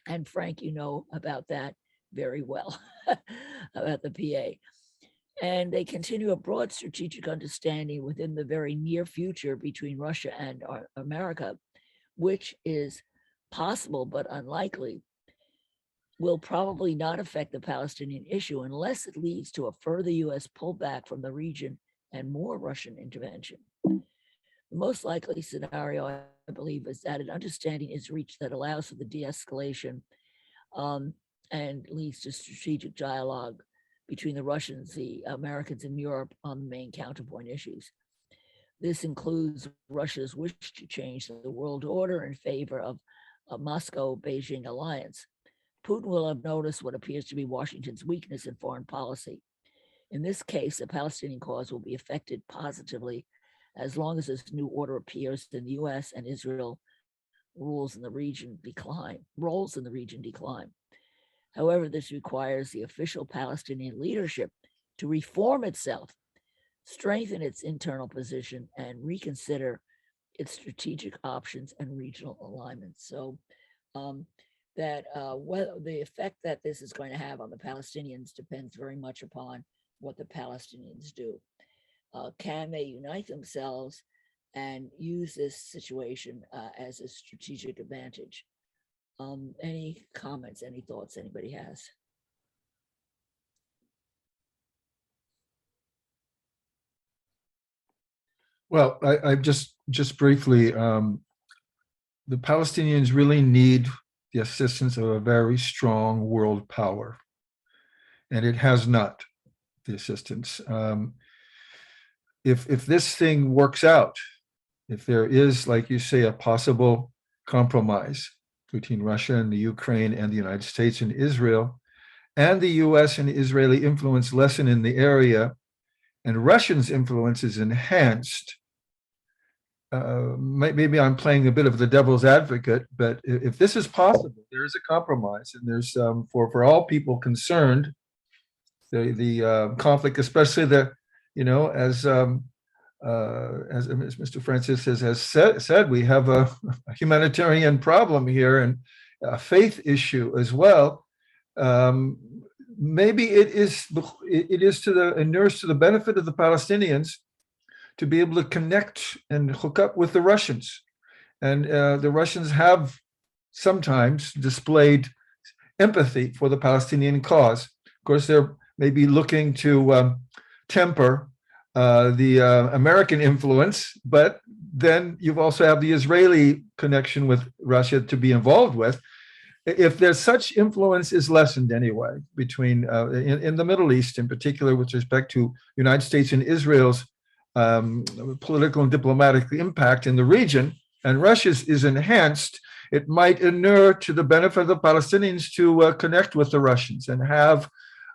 And Frank, you know about that very well, about the PA. And they continue a broad strategic understanding within the very near future between Russia and America, which is possible but unlikely, will probably not affect the Palestinian issue unless it leads to a further US pullback from the region and more Russian intervention. The most likely scenario, I believe, is that an understanding is reached that allows for the de-escalation and leads to strategic dialogue between the Russians, the Americans, and Europe on the main counterpoint issues. This includes Russia's wish to change the world order in favor of a Moscow-Beijing alliance. Putin will have noticed what appears to be Washington's weakness in foreign policy. In this case, the Palestinian cause will be affected positively as long as this new order appears in the US and Israel roles in the region decline. However, this requires the official Palestinian leadership to reform itself, strengthen its internal position, and reconsider its strategic options and regional alignment. So whether the effect that this is going to have on the Palestinians depends very much upon what the Palestinians do. Can they unite themselves and use this situation as a strategic advantage? Any comments, any thoughts anybody has? Well, I just briefly, the Palestinians really need the assistance of a very strong world power, and it has not the assistance. If this thing works out, if there is, like you say, a possible compromise between Russia and the Ukraine and the United States and Israel, and the US and Israeli influence lessen in the area, and Russians' influence is enhanced, maybe I'm playing a bit of the devil's advocate, but if this is possible, there is a compromise, and there's for all people concerned, the conflict, especially as Mr. Francis has said, we have a humanitarian problem here and a faith issue as well. Maybe it is to the inures to the benefit of the Palestinians to be able to connect and hook up with the Russians. And the Russians have sometimes displayed empathy for the Palestinian cause. Of course, they're maybe looking to temper the American influence, but then you've also have the Israeli connection with Russia to be involved with. If there's such influence is lessened anyway between in the Middle East, in particular, with respect to United States and Israel's political and diplomatic impact in the region, and Russia's is enhanced, it might inure to the benefit of the Palestinians to connect with the Russians and have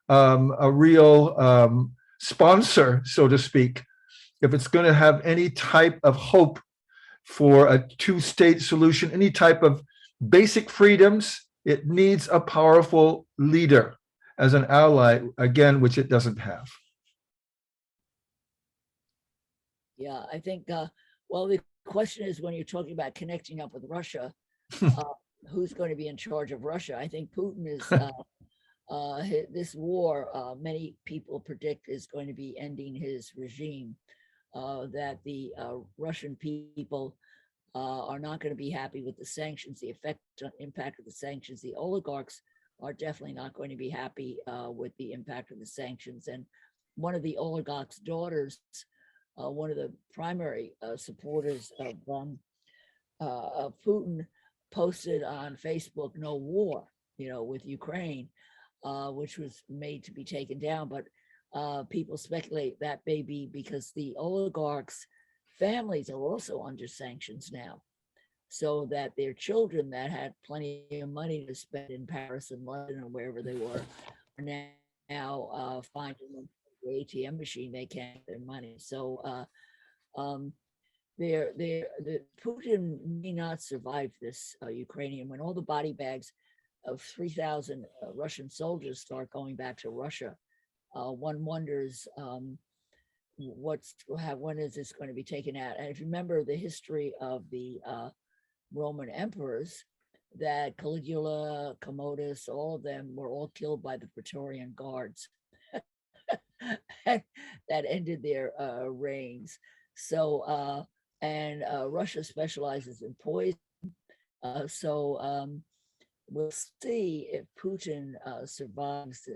a real sponsor, so to speak, if it's going to have any type of hope for a two-state solution, any type of basic freedoms. It needs a powerful leader as an ally, again, which it doesn't have. Yeah, I think, well, the question is, when you're talking about connecting up with Russia, who's going to be in charge of Russia? I think Putin is, this war, many people predict is going to be ending his regime, that the Russian people are not going to be happy with the sanctions, the impact of the sanctions. The oligarchs are definitely not going to be happy with the impact of the sanctions. And one of the oligarchs' daughters, one of the primary supporters of Putin, posted on Facebook, "No war," with Ukraine, which was made to be taken down. But people speculate that may be because the oligarchs' families are also under sanctions now, so that their children that had plenty of money to spend in Paris and London or wherever they were are now finding them the ATM machine they can't get their money. So the Putin may not survive this Ukrainian, when all the body bags of 3,000 Russian soldiers start going back to Russia. One wonders when is this going to be taken out? And if you remember the history of the Roman emperors, that Caligula, Commodus, all of them were all killed by the Praetorian guards. That ended their reigns. So and Russia specializes in poison. So we'll see if Putin survives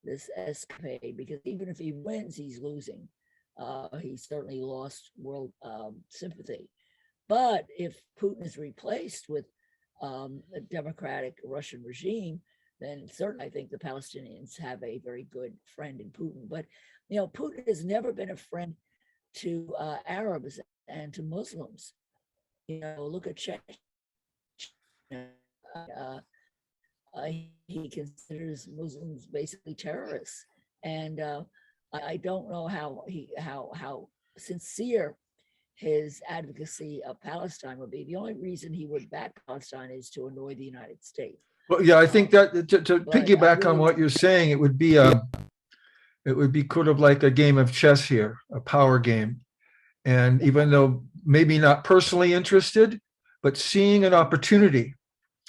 this escapade, because even if he wins, he's losing. He certainly lost world sympathy. But if Putin is replaced with a democratic Russian regime, then certainly I think the Palestinians have a very good friend in Putin. But Putin has never been a friend to Arabs and to Muslims. Look at Czech. He considers Muslims basically terrorists, and I don't know how sincere his advocacy of Palestine would be. The only reason he would back Palestine is to annoy the United States. Well, yeah, I think that to piggyback on what you're saying, it would be kind of like a game of chess here, a power game. And even though maybe not personally interested, but seeing an opportunity,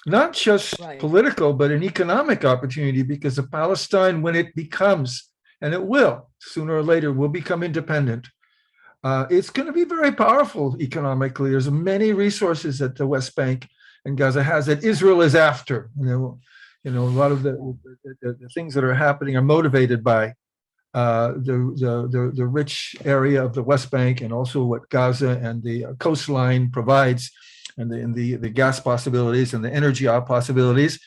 not just Right. political, but an economic opportunity, because of Palestine, when it becomes, and it will, sooner or later, will become independent, it's going to be very powerful economically. There's many resources that the West Bank and Gaza has that Israel is after. A lot of the things that are happening are motivated by the rich area of the West Bank, and also what Gaza and the coastline provides, and the gas possibilities and the energy possibilities.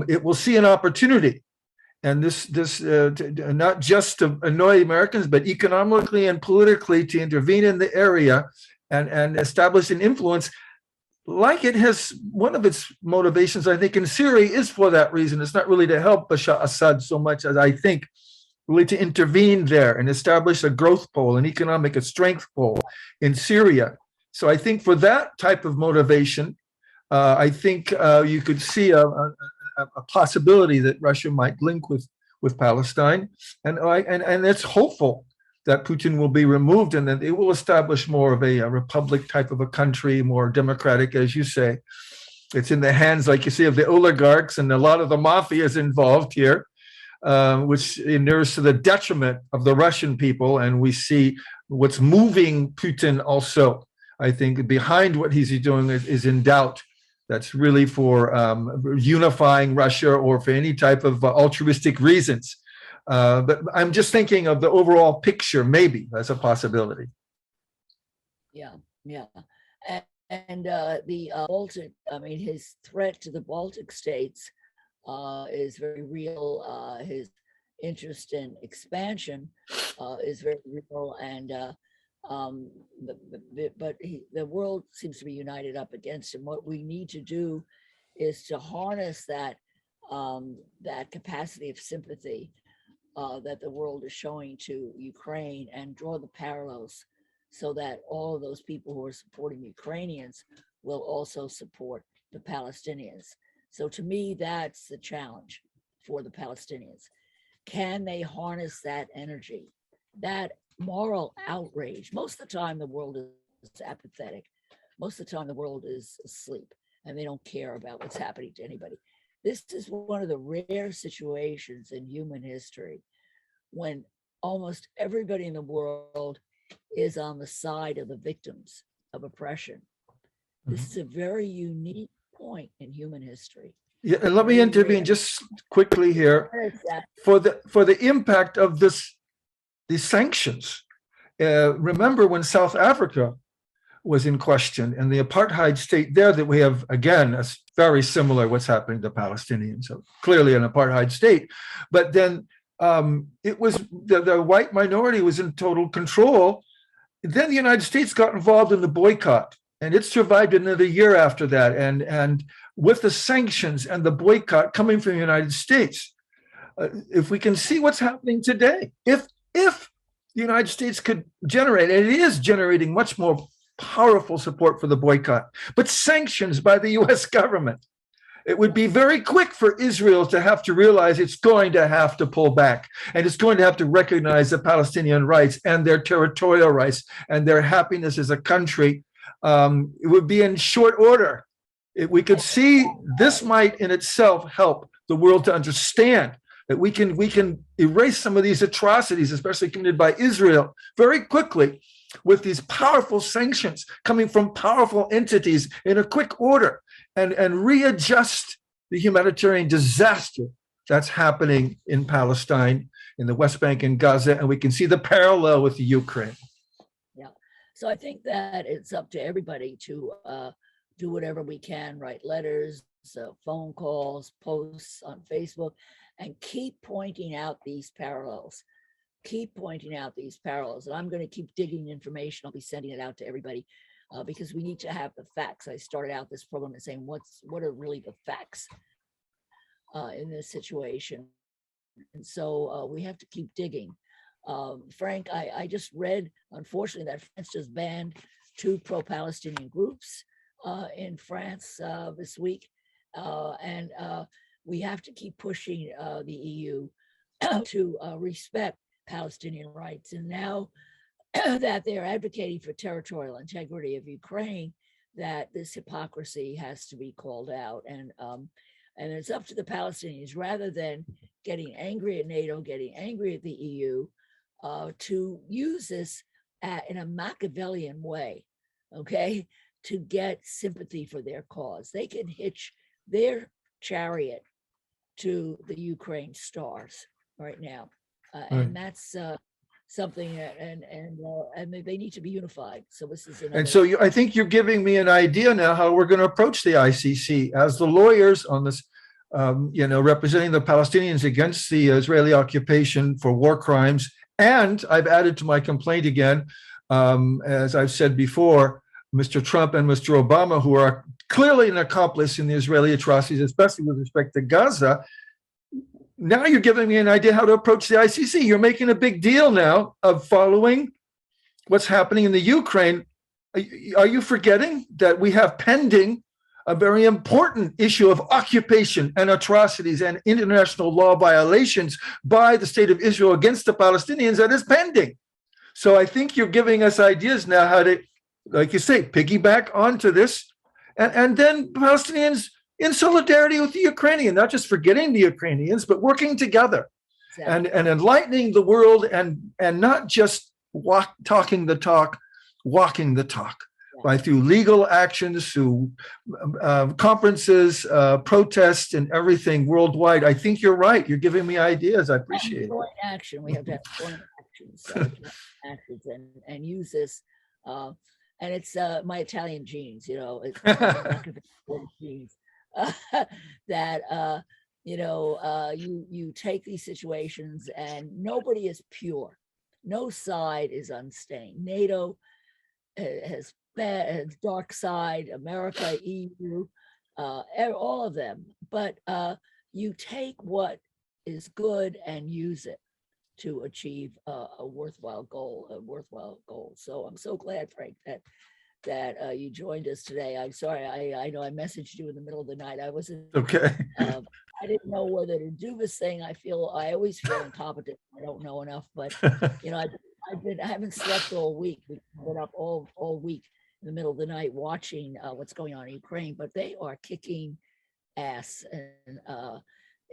It will see an opportunity, and this not just to annoy Americans, but economically and politically to intervene in the area and establish an influence. Like it has, one of its motivations, I think, in Syria is for that reason. It's not really to help Bashar Assad so much as I think really to intervene there and establish a growth pole, an economic, a strength pole in Syria. So I think for that type of motivation, I think you could see a possibility that Russia might link with Palestine, and it's hopeful that Putin will be removed and that it will establish more of a republic type of a country, more democratic, as you say. It's in the hands, like you see, of the oligarchs, and a lot of the mafia is involved here, which inures to the detriment of the Russian people. And we see what's moving Putin also, I think, behind what he's doing is in doubt. That's really for unifying Russia or for any type of altruistic reasons. But I'm just thinking of the overall picture, maybe as a possibility. Yeah. And the Baltic, his threat to the Baltic states is very real. His interest in expansion is very real, and the world seems to be united up against him. What we need to do is to harness that capacity of sympathy that the world is showing to Ukraine, and draw the parallels so that all of those people who are supporting Ukrainians will also support the Palestinians. So to me, that's the challenge for the Palestinians. Can they harness that energy, that moral outrage? Most of the time, the world is apathetic. Most of the time, the world is asleep, and they don't care about what's happening to anybody. This is one of the rare situations in human history when almost everybody in the world is on the side of the victims of oppression. This is a very unique point in human history. Yeah, and let me intervene just quickly here for the impact of these sanctions. Remember when South Africa was in question and the apartheid state there, that we have, again, a very similar what's happening to Palestinians, so clearly an apartheid state. But then it was the white minority was in total control. Then the United States got involved in the boycott, and it survived another year after that. And with the sanctions and the boycott coming from the United States, if we can see what's happening today, if the United States could generate, and it is generating much more powerful support for the boycott, but sanctions by the US government, it would be very quick for Israel to have to realize it's going to have to pull back, and it's going to have to recognize the Palestinian rights and their territorial rights and their happiness as a country. It would be in short order. We could see this might in itself help the world to understand that we can erase some of these atrocities, especially committed by Israel, very quickly with these powerful sanctions coming from powerful entities in a quick order, and readjust the humanitarian disaster that's happening in Palestine, in the West Bank and Gaza, and we can see the parallel with the Ukraine. Yeah, so I think that it's up to everybody to do whatever we can, write letters, phone calls, posts on Facebook, and keep pointing out these parallels. Keep pointing out these parallels. And I'm going to keep digging information. I'll be sending it out to everybody because we need to have the facts. I started out this program and saying, what are really the facts in this situation? And so we have to keep digging. Frank, I just read, unfortunately, that France just banned 2 pro-Palestinian groups in France this week. And we have to keep pushing the EU to respect Palestinian rights. And now that they're advocating for territorial integrity of Ukraine, that this hypocrisy has to be called out. And it's up to the Palestinians, rather than getting angry at NATO, getting angry at the EU, to use this in a Machiavellian way, okay, to get sympathy for their cause. They can hitch their chariot to the Ukraine stars right now, and that's something that, and they need to be unified. So this is another. And so I think you're giving me an idea now how we're going to approach the ICC as the lawyers on this, representing the Palestinians against the Israeli occupation for war crimes. And I've added to my complaint again, as I've said before, Mr. Trump and Mr. Obama, who are clearly an accomplice in the Israeli atrocities, especially with respect to Gaza. Now you're giving me an idea how to approach the ICC. You're making a big deal now of following what's happening in the Ukraine. Are you forgetting that we have pending a very important issue of occupation and atrocities and international law violations by the state of Israel against the Palestinians that is pending? So I think you're giving us ideas now how to, like you say, piggyback onto this, and then Palestinians in solidarity with the Ukrainian, not just forgetting the Ukrainians, but working together. Exactly. and enlightening the world, and not just talking the talk, walking the talk. By through legal actions, through conferences, protests, and everything worldwide. I think you're right. You're giving me ideas. I appreciate it. Joint action. We have to have joint actions, and use this. And it's my Italian genes, it's genes that you take these situations, and nobody is pure. No side is unstained. NATO has dark side, America, EU, all of them. But you take what is good and use it to achieve a worthwhile goal. So I'm so glad, Frank, that you joined us today. I'm sorry, I know I messaged you in the middle of the night. I wasn't okay. I didn't know whether to do this thing. I always feel incompetent. I don't know enough, but I haven't slept all week. We've been up all week in the middle of the night watching what's going on in Ukraine, but they are kicking ass, and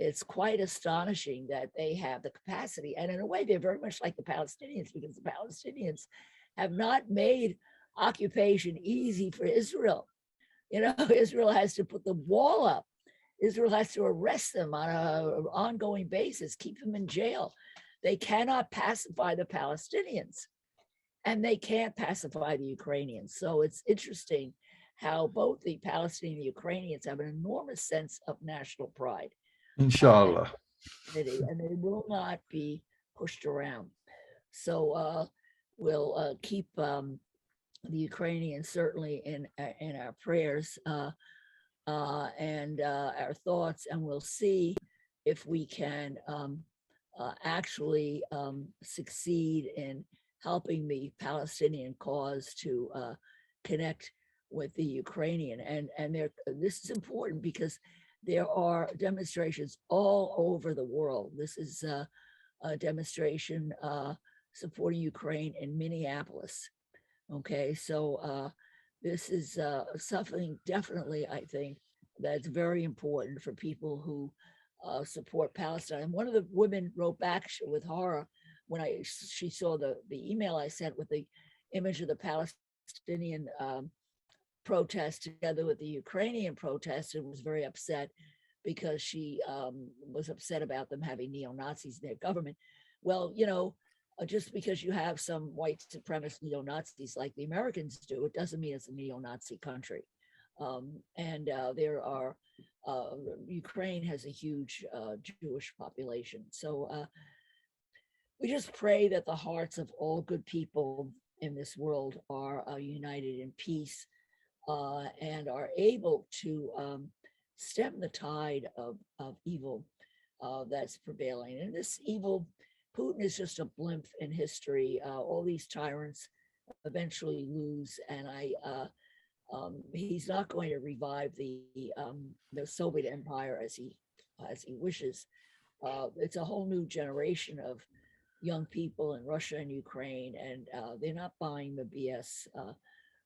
it's quite astonishing that they have the capacity. And in a way, they're very much like the Palestinians, because the Palestinians have not made occupation easy for Israel. Israel has to put the wall up. Israel has to arrest them on an ongoing basis, keep them in jail. They cannot pacify the Palestinians, and they can't pacify the Ukrainians. So it's interesting how both the Palestinian and the Ukrainians have an enormous sense of national pride. Inshallah. And they will not be pushed around. So we'll keep the Ukrainians certainly in our prayers and our thoughts, and we'll see if we can actually succeed in helping the Palestinian cause to connect with the Ukrainian. And this is important because there are demonstrations all over the world. This is a demonstration supporting Ukraine in Minneapolis. Okay, so this is something definitely, I think, that's very important for people who support Palestine. And one of the women wrote back with horror when she saw the email I sent with the image of the Palestinian protest together with the Ukrainian protest, and was very upset because she was upset about them having neo-Nazis in their government. Well, just because you have some white supremacist neo-Nazis like the Americans do, it doesn't mean it's a neo-Nazi country. There are, Ukraine has a huge Jewish population. So we just pray that the hearts of all good people in this world are united in peace and are able to stem the tide of evil that's prevailing. And this evil, Putin is just a blimp in history. All these tyrants eventually lose, and he's not going to revive the Soviet Empire as he wishes. It's a whole new generation of young people in Russia and Ukraine, and they're not buying the BS.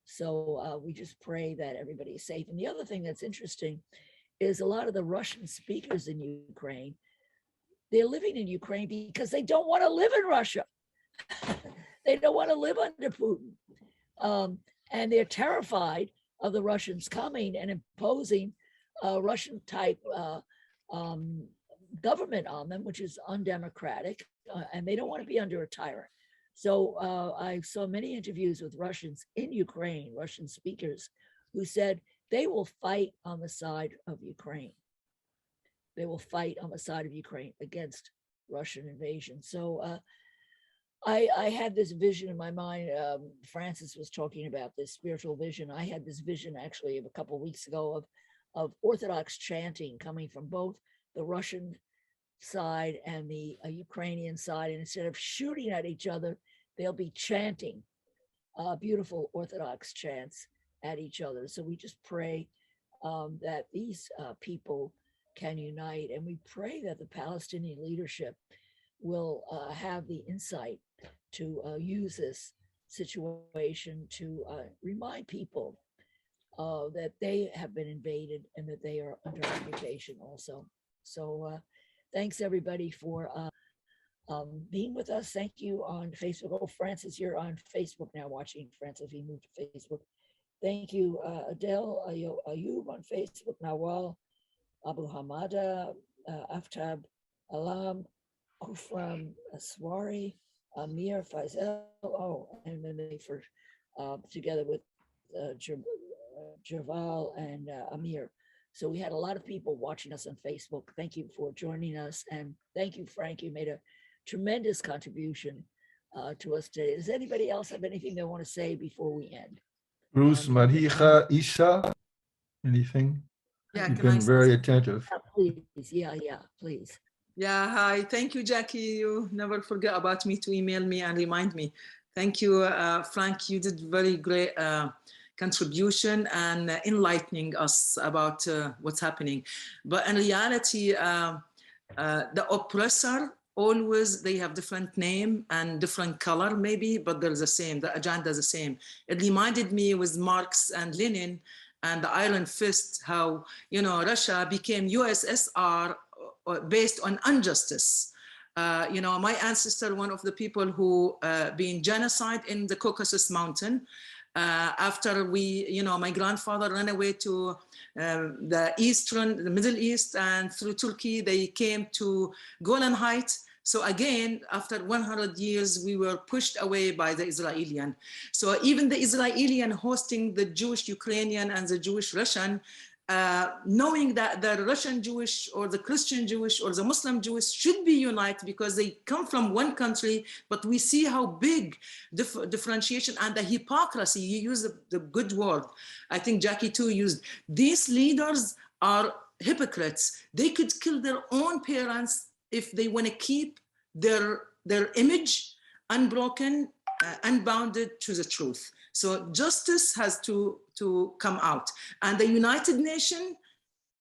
So we just pray that everybody is safe. And the other thing that's interesting is a lot of the Russian speakers in Ukraine, they're living in Ukraine because they don't want to live in Russia. They don't want to live under Putin. And they're terrified of the Russians coming and imposing a Russian type government on them, which is undemocratic, and they don't want to be under a tyrant. So I saw many interviews with Russians in Ukraine, Russian speakers, who said they will fight on the side of Ukraine. They will fight on the side of Ukraine against Russian invasion. So I had this vision in my mind. Francis was talking about this spiritual vision. I had this vision actually of a couple of weeks ago of Orthodox chanting coming from both the Russian side and the Ukrainian side. And instead of shooting at each other, they'll be chanting beautiful Orthodox chants at each other. So we just pray that these people can unite. And we pray that the Palestinian leadership will have the insight to use this situation to remind people that they have been invaded and that they are under occupation also. So thanks everybody for being with us. Thank you on Facebook. Oh, Francis, you're on Facebook now watching. Francis, if you moved to Facebook. Thank you, Adele Ayub on Facebook, Nawal, Abu Hamada, Aftab Alam, Kufram Aswari, Amir Faisal, and then they first together with Javal and Amir. So we had a lot of people watching us on Facebook. Thank you for joining us. And thank you, Frank. You made a tremendous contribution to us today. Does anybody else have anything they want to say before we end? Bruce, Maricha, Isha, anything? Yeah, You've can I been say very something? attentive. Please, yeah, please. Yeah, hi. Thank you, Jackie. You never forget about me to email me and remind me. Thank you, Frank. You did very great contribution and enlightening us about what's happening. But in reality, the oppressor, always they have different name and different color maybe, but they're the same. The agenda is the same. It reminded me with Marx and Lenin and the Iron Fist, how, you know, Russia became USSR based on injustice. You know, my ancestor, one of the people who been genocide in the Caucasus Mountain, after we, you know, my grandfather ran away to the Middle East, and through Turkey, they came to Golan Heights. So again, after 100 years, we were pushed away by the Israeli. So even the Israeli hosting the Jewish Ukrainian and the Jewish Russian, knowing that the Russian Jewish or the Christian Jewish or the Muslim Jewish should be united because they come from one country, but we see how big differentiation and the hypocrisy, you use the good word, I think Jackie too used, these leaders are hypocrites. They could kill their own parents if they want to keep their image unbroken, unbounded to the truth. So justice has to come out. And the United Nations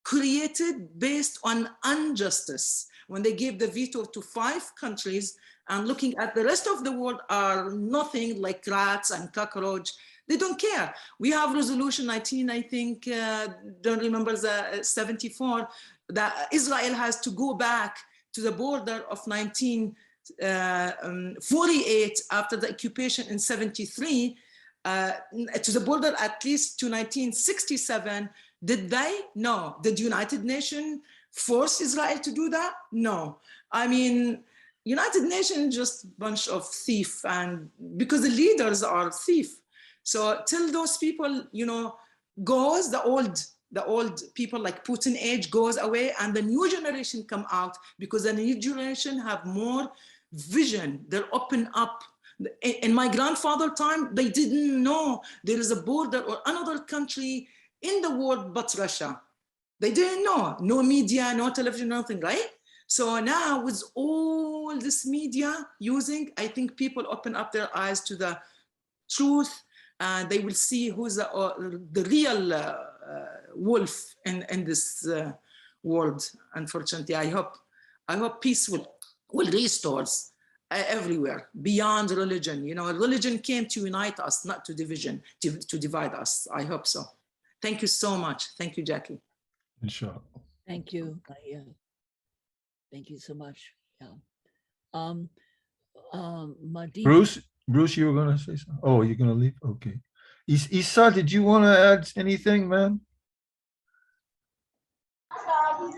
created based on injustice. When they gave the veto to 5 countries and looking at the rest of the world are nothing like rats and cockroach, they don't care. We have resolution 19, I think, don't remember the 74, that Israel has to go back to the border of 1948 after the occupation in 73, to the border at least to 1967. Did they? No. Did United Nations force Israel to do that? No. I mean, United Nations just a bunch of thief, and because the leaders are thief. So till those people, you know, goes, the old people like Putin age goes away and the new generation come out, because the new generation have more vision. They're open up. In my grandfather's time, they didn't know there is a border or another country in the world but Russia. They didn't know. No media, no television, nothing, right? So now with all this media using, I think people open up their eyes to the truth, and they will see who's the real wolf in this world. Unfortunately, I hope peace will restore everywhere, beyond religion. You know, religion came to unite us, not to to divide us. I hope so. Thank you so much. Thank you, Jackie. Inshallah. Thank you. Thank you so much. Yeah. Madina. Bruce, you were going to say something? Oh, you're going to leave? Okay. Isa, did you want to add anything, man?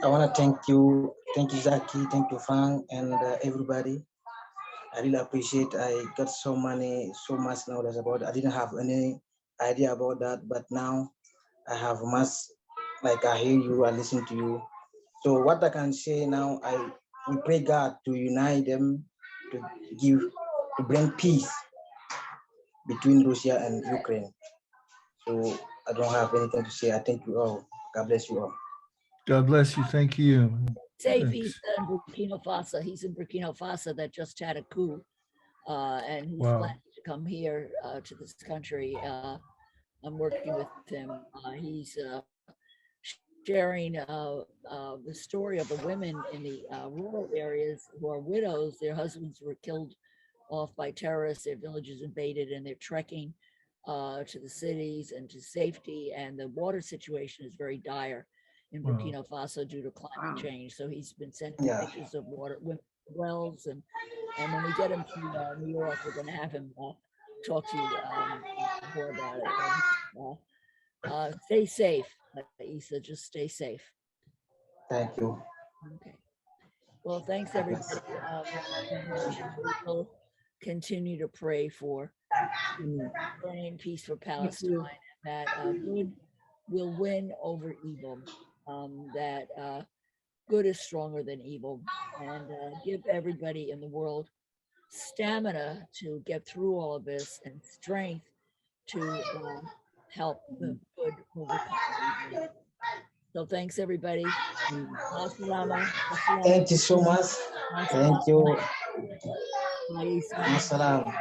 I want to thank you, Zaki, thank you, Frank, and everybody. I really appreciate. I got so much knowledge about it. I didn't have any idea about that, but now I have much. Like I hear you, I listen to you. So what I can say now, we pray God to unite them, to bring peace between Russia and Ukraine. So I don't have anything to say. I thank you all. God bless you all. God bless you. Thank you. Safe. He's in Burkina Faso. He's in Burkina Faso that just had a coup, and he's planning to come here to this country. I'm working with him. He's sharing the story of the women in the rural areas who are widows. Their husbands were killed off by terrorists. Their villages invaded, and they're trekking to the cities and to safety. And the water situation is very dire in Burkina Faso due to climate change. So he's been sending pictures of water wells, and when we get him to New York, we're going to have him talk to you more about it. Stay safe, Issa. Just stay safe. Thank you. Okay. Well, thanks everybody. We'll continue to pray for peace for Palestine, and that good will win over evil. That good is stronger than evil, and give everybody in the world stamina to get through all of this and strength to help the good overcome evil. So thanks everybody. Thank you so much. Thank you. Thank you. Assalam.